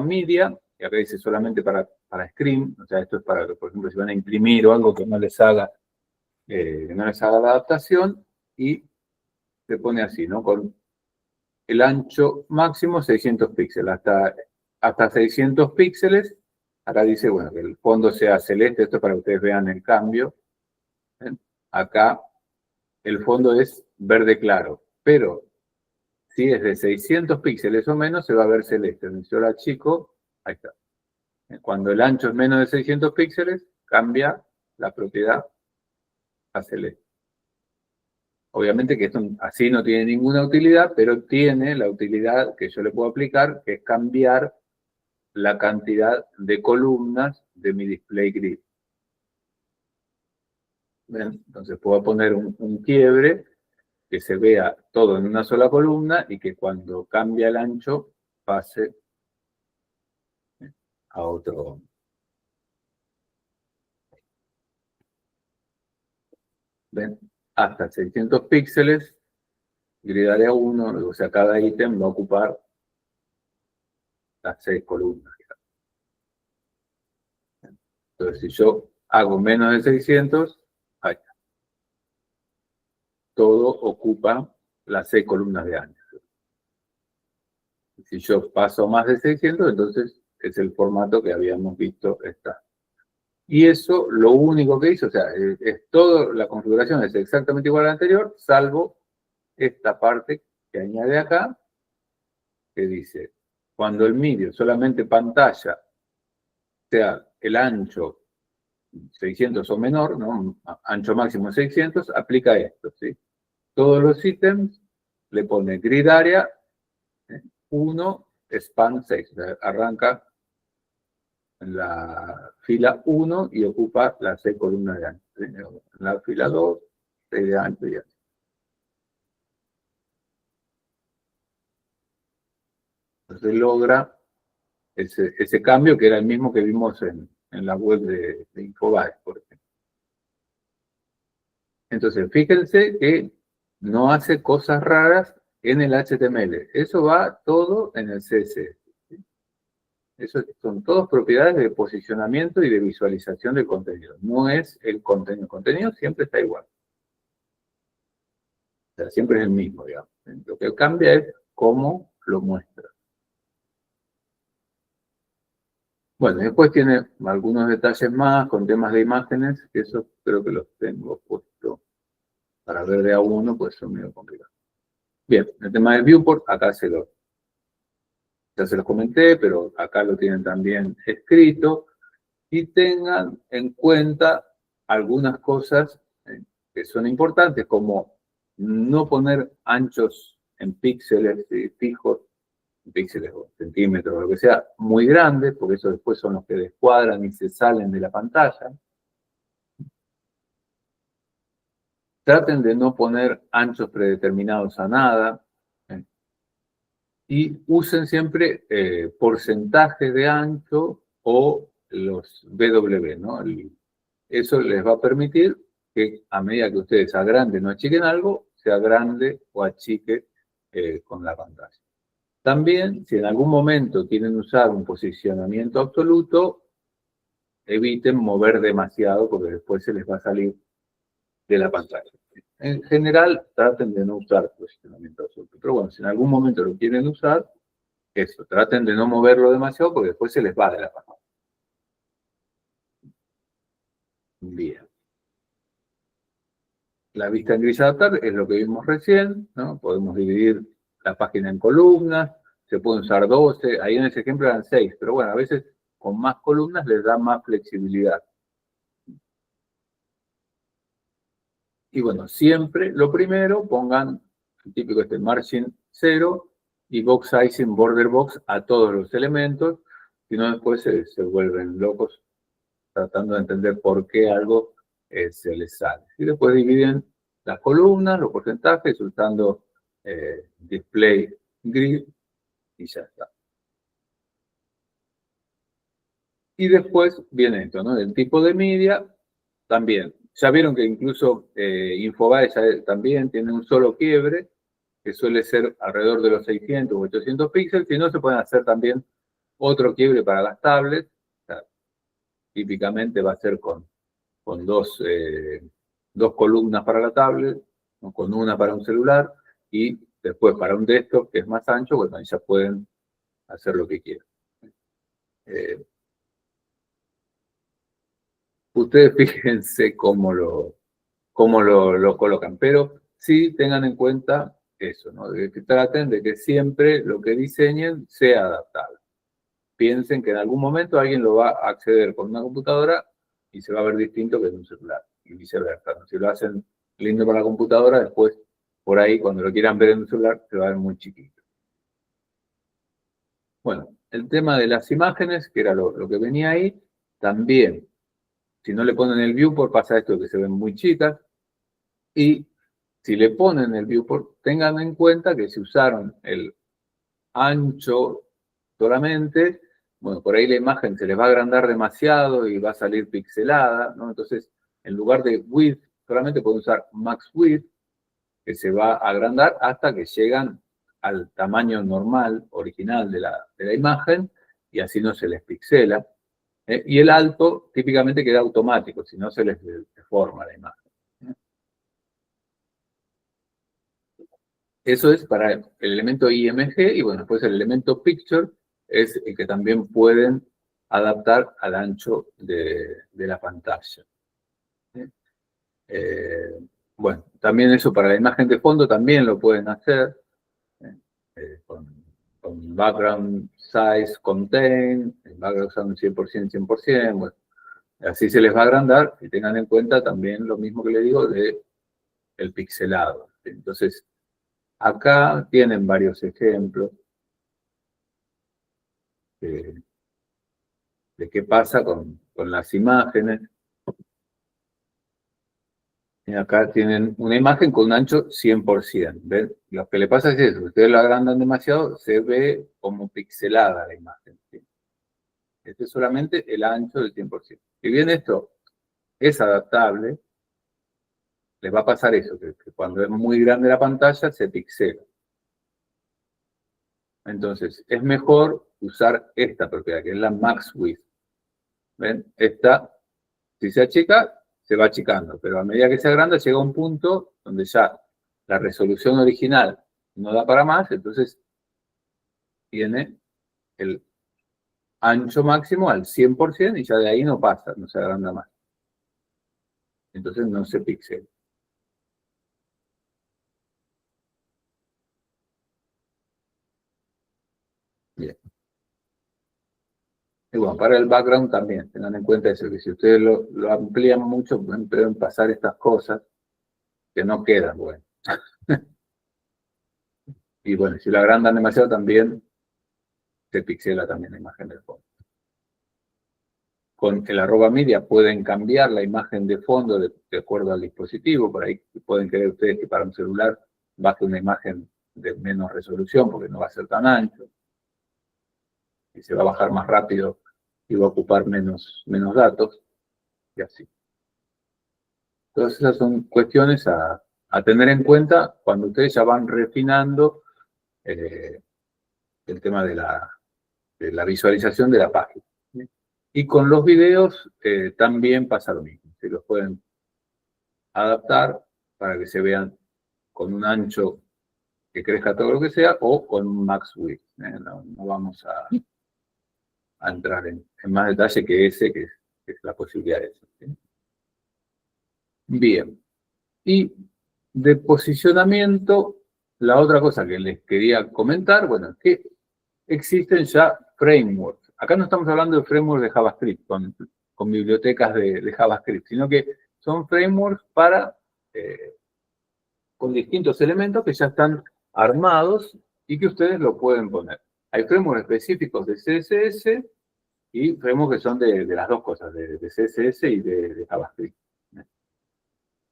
@media, y acá dice solamente para screen, o sea, esto es para, por ejemplo, si van a imprimir o algo que no les haga la adaptación, y se pone así, ¿no? Con el ancho máximo 600 píxeles, hasta 600 píxeles. Acá dice, bueno, que el fondo sea celeste, esto es para que ustedes vean el cambio. ¿Ven? Acá el fondo es verde claro, pero si es de 600 píxeles o menos, se va a ver celeste. Si yo la achico, ahí está. Cuando el ancho es menos de 600 píxeles, cambia la propiedad a celeste. Obviamente que esto así no tiene ninguna utilidad, pero tiene la utilidad que yo le puedo aplicar, que es cambiar la cantidad de columnas de mi display grid. ¿Ven? Entonces puedo poner un quiebre que se vea todo en una sola columna y que cuando cambia el ancho pase a otro. ¿Ven? Hasta 600 píxeles, grid area 1, o sea, cada ítem va a ocupar las 6 columnas. Entonces, si yo hago menos de 600, ahí está. Todo ocupa las 6 columnas de ancho. Si yo paso más de 600, entonces es el formato que habíamos visto estar. Y eso, lo único que hizo, o sea, es todo, la configuración es exactamente igual a la anterior, salvo esta parte que añade acá, que dice, cuando el medio solamente pantalla sea el ancho 600 o menor, ¿no? Ancho máximo 600, aplica esto, ¿sí? Todos los ítems le pone grid area 1, span 6, o sea, arranca en la fila 1 y ocupa las 6 columnas de ancho. En la fila 2, 6 de ancho y así. Entonces logra ese cambio que era el mismo que vimos en la web de Infobae, por ejemplo. Entonces, fíjense que no hace cosas raras en el HTML. Eso va todo en el CSS. Eso son todas propiedades de posicionamiento y de visualización del contenido. No es el contenido. El contenido siempre está igual. O sea, siempre es el mismo, digamos. Lo que cambia es cómo lo muestra. Bueno, después tiene algunos detalles más con temas de imágenes, que eso creo que los tengo puesto para ver de a uno, pues son medio complicados. Bien, el tema del viewport, acá ya se los comenté, pero acá lo tienen también escrito. Y tengan en cuenta algunas cosas que son importantes, como no poner anchos en píxeles fijos, píxeles o centímetros, o lo que sea, muy grandes, porque eso después son los que descuadran y se salen de la pantalla. Traten de no poner anchos predeterminados a nada. Y usen siempre porcentajes de ancho o los BW, ¿no? Eso les va a permitir que a medida que ustedes agranden o achiquen algo, se agrande o achique con la pantalla. También, si en algún momento quieren usar un posicionamiento absoluto, eviten mover demasiado porque después se les va a salir de la pantalla. En general, traten de no usar posicionamiento absoluto. Pero bueno, si en algún momento lo quieren usar, eso, traten de no moverlo demasiado porque después se les va de la pantalla. Bien. La vista en gris adaptar es lo que vimos recién, ¿no? Podemos dividir la página en columnas, se pueden usar 12, ahí en ese ejemplo eran 6, pero bueno, a veces con más columnas les da más flexibilidad. Y bueno, siempre lo primero pongan el típico margin 0 y box sizing border box a todos los elementos, si no después se vuelven locos tratando de entender por qué algo se les sale. Y después dividen las columnas, los porcentajes, usando display grid y ya está. Y después viene esto, ¿no? El tipo de media también. Ya vieron que incluso Infobae también tiene un solo quiebre, que suele ser alrededor de los 600 o 800 píxeles, si no se pueden hacer también otro quiebre para las tablets. O sea, típicamente va a ser con dos columnas para la tablet, ¿no? Con una para un celular, y después para un desktop que es más ancho, bueno, ahí ya pueden hacer lo que quieran. Ustedes fíjense cómo lo colocan, pero sí tengan en cuenta eso, ¿no? De que traten de que siempre lo que diseñen sea adaptable. Piensen que en algún momento alguien lo va a acceder con una computadora y se va a ver distinto que en un celular, y viceversa, ¿no? Si lo hacen lindo para la computadora, después por ahí cuando lo quieran ver en un celular se va a ver muy chiquito. Bueno, el tema de las imágenes, que era lo que venía ahí, también, si no le ponen el viewport pasa esto que se ven muy chicas, y si le ponen el viewport, tengan en cuenta que si usaron el ancho solamente, bueno, por ahí la imagen se les va a agrandar demasiado y va a salir pixelada, ¿no? Entonces, en lugar de width, solamente pueden usar max width, que se va a agrandar hasta que llegan al tamaño normal, original de la imagen, y así no se les pixela. Y el alto típicamente queda automático, si no se les deforma la imagen. Eso es para el elemento IMG, y bueno, después el elemento Picture es el que también pueden adaptar al ancho de la pantalla. Bueno, también eso para la imagen de fondo también lo pueden hacer con background size contain, background size 100%, 100%, bueno, así se les va a agrandar, y tengan en cuenta también lo mismo que le digo de el pixelado. Entonces, acá tienen varios ejemplos de qué pasa con las imágenes. Y acá tienen una imagen con un ancho 100%. ¿Ven? Lo que le pasa es eso, ustedes lo agrandan demasiado, se ve como pixelada la imagen. ¿Sí? Este es solamente el ancho del 100%. Si bien esto es adaptable, les va a pasar eso, que cuando es muy grande la pantalla se pixela. Entonces, es mejor usar esta propiedad, que es la max width. ¿Ven? Esta, si se achica, se va achicando, pero a medida que se agranda llega a un punto donde ya la resolución original no da para más, entonces tiene el ancho máximo al 100% y ya de ahí no pasa, no se agranda más. Entonces no se pixela. Bien. Y bueno, para el background también, tengan en cuenta eso, que si ustedes lo amplían mucho, pueden pasar estas cosas que no quedan, bueno. Y bueno, si lo agrandan demasiado también se pixela también la imagen del fondo. Con el @media pueden cambiar la imagen de fondo de acuerdo al dispositivo. Por ahí pueden creer ustedes que para un celular baje una imagen de menos resolución porque no va a ser tan ancho. Y se va a bajar más rápido y va a ocupar menos datos. Y así. Todas esas son cuestiones a tener en cuenta cuando ustedes ya van refinando el tema de la visualización de la página. ¿Sí? Y con los videos también pasa lo mismo. Se los pueden adaptar para que se vean con un ancho que crezca todo lo que sea o con un max width. No vamos a entrar en más detalle que ese, que es la posibilidad de eso. ¿Sí? Bien. Y de posicionamiento, la otra cosa que les quería comentar, bueno, es que existen ya frameworks. Acá no estamos hablando de frameworks de JavaScript, con bibliotecas de JavaScript, sino que son frameworks con distintos elementos que ya están armados y que ustedes lo pueden poner. Hay frameworks específicos de CSS y frameworks que son de las dos cosas, de CSS y de JavaScript.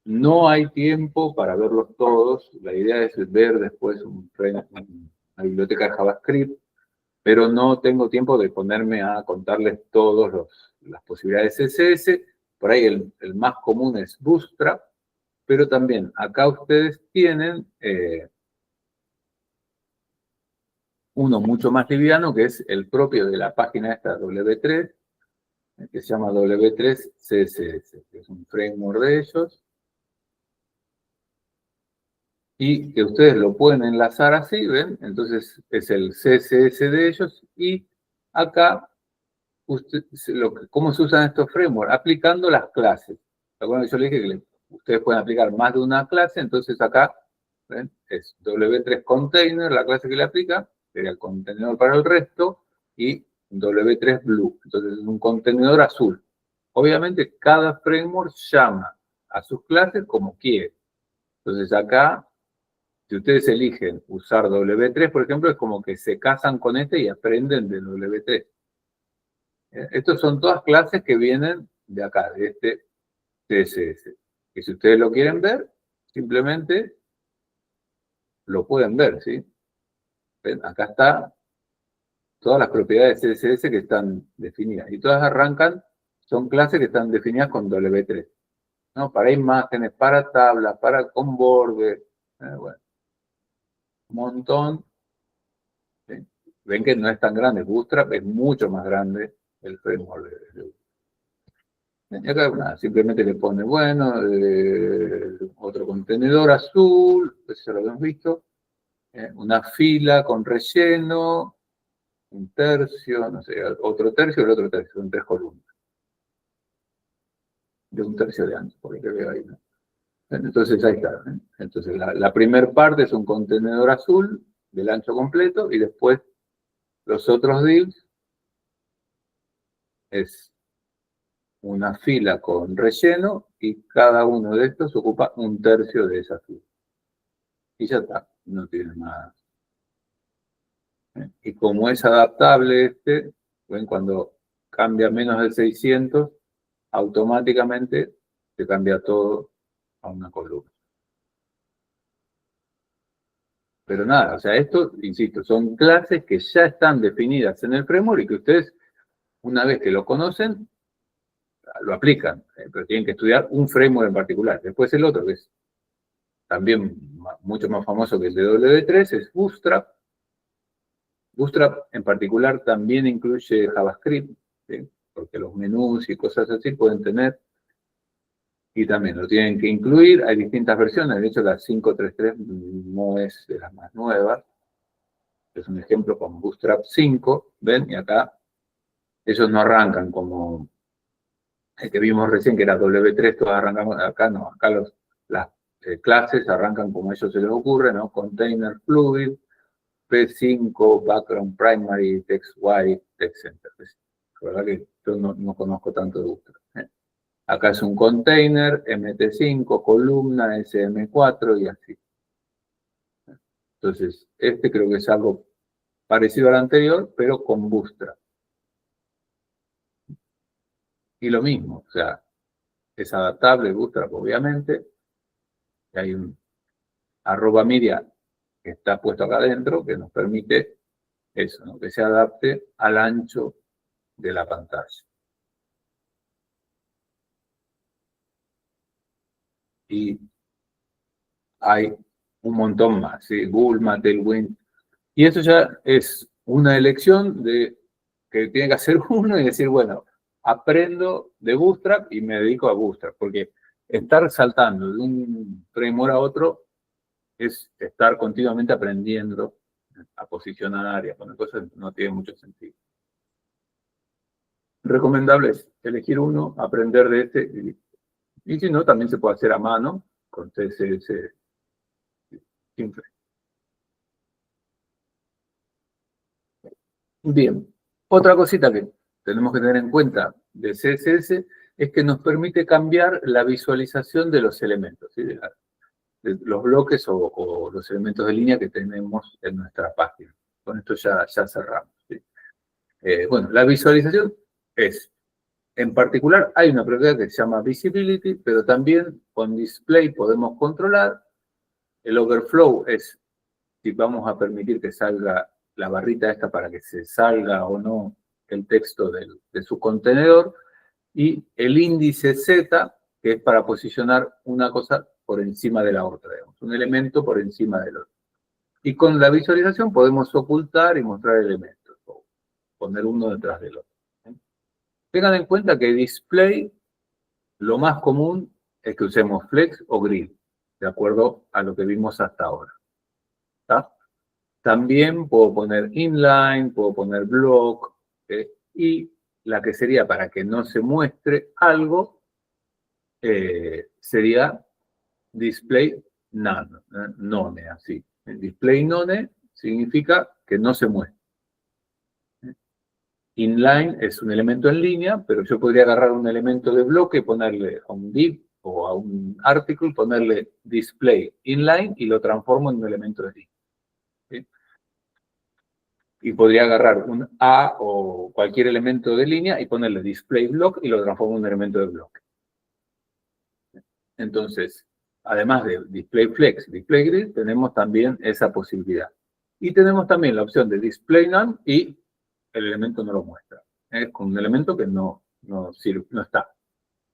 No hay tiempo para verlos todos. La idea es ver después una biblioteca de JavaScript, pero no tengo tiempo de ponerme a contarles todas las posibilidades de CSS. Por ahí el más común es Bootstrap, pero también acá ustedes tienen uno mucho más liviano, que es el propio de la página esta W3, que se llama W3 CSS, que es un framework de ellos. Y que ustedes lo pueden enlazar así, ¿ven? Entonces es el CSS de ellos y acá, ¿cómo se usan estos frameworks? Aplicando las clases. ¿Recuerdan que yo les dije que ustedes pueden aplicar más de una clase? Entonces acá, ¿ven? Es W3 Container, la clase que le aplica, sería el contenedor para el resto, y W3 Blue, entonces es un contenedor azul. Obviamente cada framework llama a sus clases como quiere. Entonces acá, si ustedes eligen usar W3, por ejemplo, es como que se casan con este y aprenden de W3. Estas son todas clases que vienen de acá, de este CSS. Que si ustedes lo quieren ver, simplemente lo pueden ver, ¿sí? ¿Ven? Acá está todas las propiedades de CSS que están definidas. Y todas arrancan, son clases que están definidas con W3. ¿No? Para imágenes, para tablas, para con border. Bueno, un montón. ¿Sí? Ven que no es tan grande. Bootstrap es mucho más grande el framework de y acá nada, simplemente le pone, bueno, otro contenedor azul, pues ya lo habíamos visto, una fila con relleno, un tercio, no sé, otro tercio y el otro tercio, son 3 columnas. De un tercio de ancho, por lo que veo ahí, ¿no? Entonces ahí está. Entonces la primera parte es un contenedor azul del ancho completo y después los otros divs es una fila con relleno y cada uno de estos ocupa un tercio de esa fila. Y ya está, no tiene más. Y como es adaptable ven, cuando cambia menos de 600, automáticamente se cambia todo a una columna. Pero nada, o sea, esto, insisto, son clases que ya están definidas en el framework y que ustedes, una vez que lo conocen, lo aplican, pero tienen que estudiar un framework en particular. Después el otro, que es también mucho más famoso que el de W3, es Bootstrap. Bootstrap en particular también incluye JavaScript, ¿sí? Porque los menús y cosas así pueden tener, y también lo tienen que incluir. Hay distintas versiones, de hecho la 5.3.3 no es de las más nuevas. Es un ejemplo con Bootstrap 5, ¿ven? Y acá ellos no arrancan como el que vimos recién, que era W3, todos arrancamos, acá no, acá las clases arrancan como a ellos se les ocurre, ¿no? Container Fluid, P5, Background Primary, Text White, Text Center. La verdad que yo no conozco tanto de Bootstrap. Acá es un container, MT5, columna, SM4 y así. Entonces, creo que es algo parecido al anterior, pero con Bootstrap. Y lo mismo, o sea, es adaptable Bootstrap, obviamente. Hay un @media que está puesto acá adentro, que nos permite eso, ¿no? Que se adapte al ancho de la pantalla. Y hay un montón más, ¿sí? Bulma, Tailwind. Y eso ya es una elección que tiene que hacer uno y decir, bueno, aprendo de Bootstrap y me dedico a Bootstrap, porque estar saltando de un framework a otro es estar continuamente aprendiendo a posicionar y a poner cosas, no tiene mucho sentido. Recomendable es elegir uno, aprender de este, y si no, también se puede hacer a mano con CSS simple. Bien, otra cosita que tenemos que tener en cuenta de CSS es que nos permite cambiar la visualización de los elementos, ¿sí? De los bloques o los elementos de línea que tenemos en nuestra página. Con esto ya cerramos, ¿sí? Bueno, la visualización es, en particular, hay una propiedad que se llama Visibility, pero también con Display podemos controlar. El Overflow es si vamos a permitir que salga la barrita esta para que se salga o no el texto de su contenedor, y el índice Z, que es para posicionar una cosa por encima de la otra, digamos, un elemento por encima del otro. Y con la visualización podemos ocultar y mostrar elementos, o poner uno detrás del otro. Tengan en cuenta que display, lo más común es que usemos flex o grid, de acuerdo a lo que vimos hasta ahora. ¿Está? También puedo poner inline, puedo poner block, y la que sería para que no se muestre algo, sería display none, none, así. Display none significa que no se muestre. Inline es un elemento en línea, pero yo podría agarrar un elemento de bloque, ponerle a un div o a un article, ponerle display inline y lo transformo en un elemento de línea. ¿Sí? Y podría agarrar un A o cualquier elemento de línea y ponerle display block y lo transformo en un elemento de bloque. Entonces, además de display flex, display grid, tenemos también esa posibilidad. Y tenemos también la opción de display none y el elemento no lo muestra. Es con un elemento que no sirve, no está.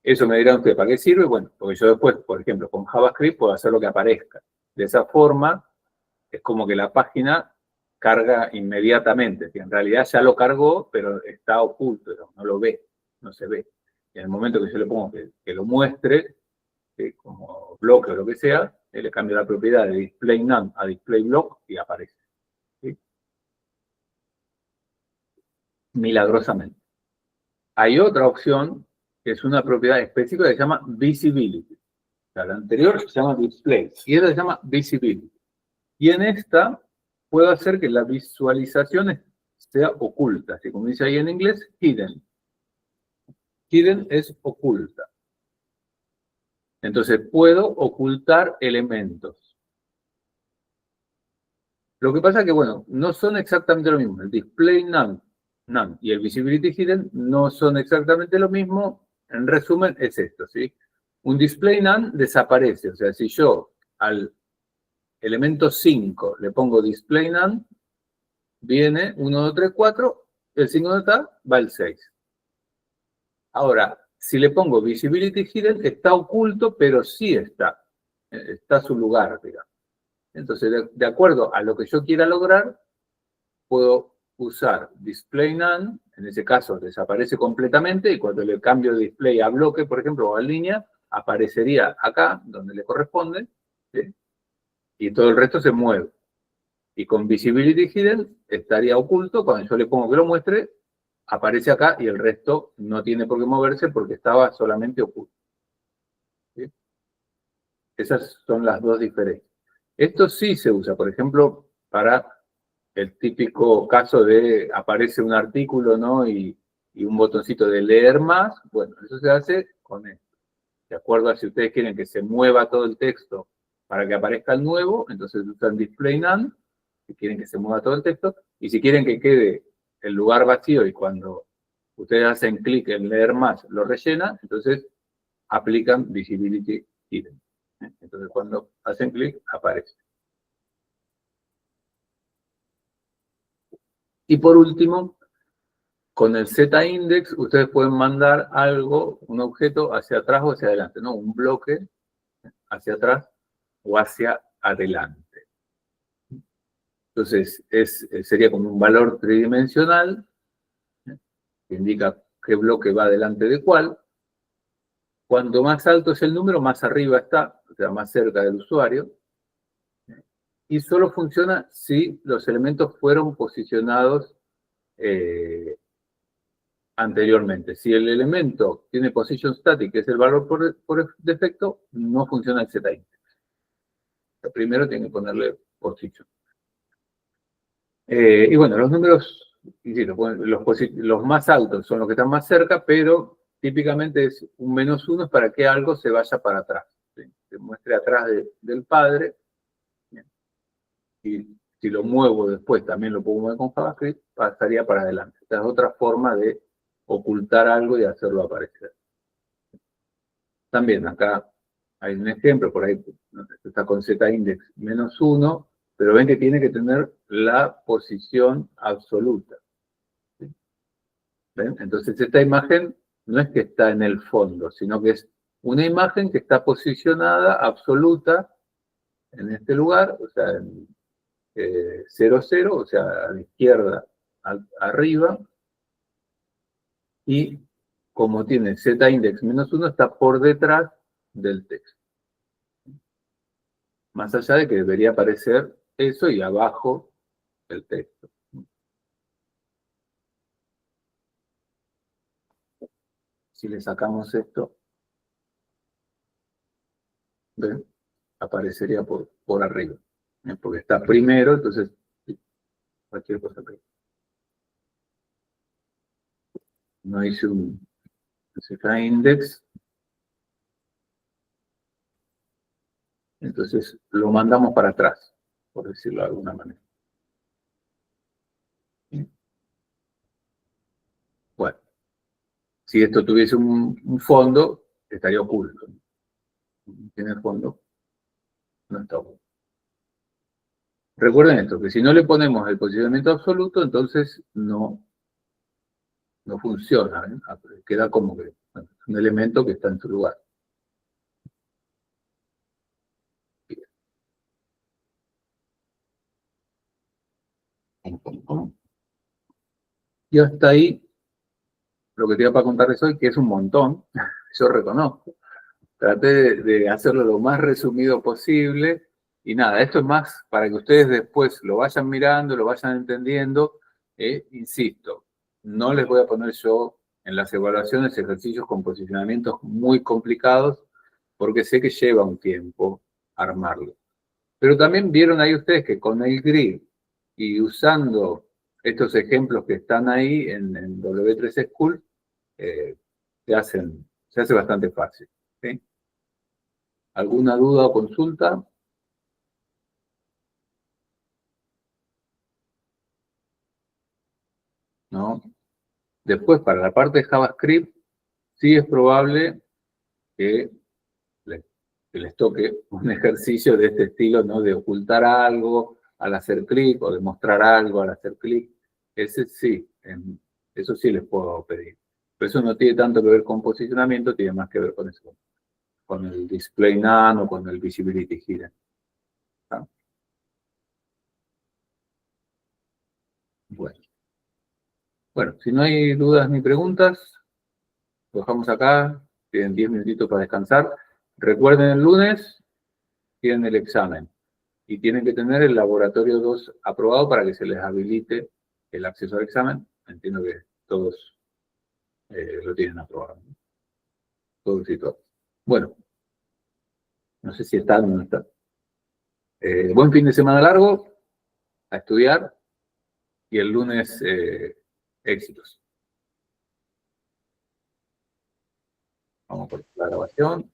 Eso me dirán ustedes, ¿para qué sirve? Bueno, porque yo después, por ejemplo, con JavaScript puedo hacer lo que aparezca. De esa forma, es como que la página carga inmediatamente. Que en realidad ya lo cargó, pero está oculto, no lo ve, no se ve. Y en el momento que yo le pongo que lo muestre, como bloque o lo que sea, le cambio la propiedad de display none a display block y aparece. ¿Sí? Milagrosamente. Hay otra opción que es una propiedad específica que se llama visibility. O sea, la anterior se llama display y esta se llama visibility. Y en esta puedo hacer que la visualización sea oculta. Así como dice ahí en inglés, hidden. Hidden es oculta. Entonces puedo ocultar elementos. Lo que pasa es que, bueno, no son exactamente lo mismo. El display none y el visibility hidden no son exactamente lo mismo. En resumen, es esto, ¿sí? Un display none desaparece. O sea, si yo al elemento 5 le pongo display none, viene 1, 2, 3, 4, el 5 no está, va el 6. Ahora, si le pongo visibility hidden, está oculto, pero sí está. Está a su lugar, digamos. Entonces, de acuerdo a lo que yo quiera lograr, puedo usar display none, en ese caso desaparece completamente, y cuando le cambio de display a bloque, por ejemplo, o a línea, aparecería acá, donde le corresponde, ¿sí? Y todo el resto se mueve. Y con visibility hidden estaría oculto, cuando yo le pongo que lo muestre, aparece acá y el resto no tiene por qué moverse porque estaba solamente oculto. ¿Sí? Esas son las dos diferencias. Esto sí se usa, por ejemplo, para el típico caso de aparece un artículo, ¿no? Y un botoncito de leer más. Bueno, eso se hace con esto. De acuerdo a si ustedes quieren que se mueva todo el texto para que aparezca el nuevo, entonces usan display none, si quieren que se mueva todo el texto, y si quieren que quede el lugar vacío y cuando ustedes hacen clic en leer más lo rellena, entonces aplican visibility hidden. Entonces cuando hacen clic aparece. Y por último, con el Z-index, ustedes pueden mandar algo, un objeto, hacia atrás o hacia adelante, ¿no? Un bloque hacia atrás o hacia adelante. Entonces, sería como un valor tridimensional, que indica qué bloque va delante de cuál. Cuanto más alto es el número, más arriba está, o sea, más cerca del usuario. Y solo funciona si los elementos fueron posicionados anteriormente. Si el elemento tiene position static, que es el valor por defecto, no funciona el Z-index. Primero tiene que ponerle position. Y bueno, los números, los más altos son los que están más cerca, pero típicamente es un -1 para que algo se vaya para atrás. ¿Sí? Se muestre atrás del padre. Bien. Y si lo muevo después, también lo puedo mover con JavaScript, pasaría para adelante. Esta es otra forma de ocultar algo y hacerlo aparecer. También acá hay un ejemplo, por ahí está con Z-index -1, pero ven que tiene que tener la posición absoluta. ¿Sí? ¿Ven? Entonces esta imagen no es que está en el fondo, sino que es una imagen que está posicionada absoluta en este lugar, o sea, en 0, 0, o sea, a la izquierda, arriba, y como tiene Z-index -1, está por detrás del texto. Más allá de que debería aparecer eso y abajo el texto. Si le sacamos esto, ¿ven? Aparecería por arriba. Porque está primero, entonces cualquier cosa. No hice un Z-index. Entonces lo mandamos para atrás, por decirlo de alguna manera. Bueno, si esto tuviese un fondo, estaría oculto. Tiene fondo, no está oculto. Recuerden esto, que si no le ponemos el posicionamiento absoluto, entonces no funciona. ¿Eh? Queda como que bueno, es un elemento que está en su lugar. Y hasta ahí, lo que te iba para contarles hoy, que es un montón, yo reconozco. Traté de hacerlo lo más resumido posible. Y nada, esto es más para que ustedes después lo vayan mirando, lo vayan entendiendo. Insisto, no les voy a poner yo en las evaluaciones ejercicios con posicionamientos muy complicados, porque sé que lleva un tiempo armarlo. Pero también vieron ahí ustedes que con el grid y usando estos ejemplos que están ahí en W3 School, se hace bastante fácil. ¿Sí? ¿Alguna duda o consulta? ¿No? Después, para la parte de JavaScript, sí es probable que les toque un ejercicio de este estilo, ¿no? De ocultar algo al hacer clic o de mostrar algo al hacer clic. Ese sí, eso sí les puedo pedir. Pero eso no tiene tanto que ver con posicionamiento, tiene más que ver con eso, con el display none o con el visibility hidden. ¿Ah? Bueno, si no hay dudas ni preguntas, lo dejamos acá, tienen 10 minutitos para descansar. Recuerden, el lunes tienen el examen y tienen que tener el laboratorio 2 aprobado para que se les habilite el acceso al examen. Entiendo que todos lo tienen aprobado. Todos y todas. Bueno, no sé si están o no están. Buen fin de semana largo, a estudiar, y el lunes éxitos. Vamos por la grabación.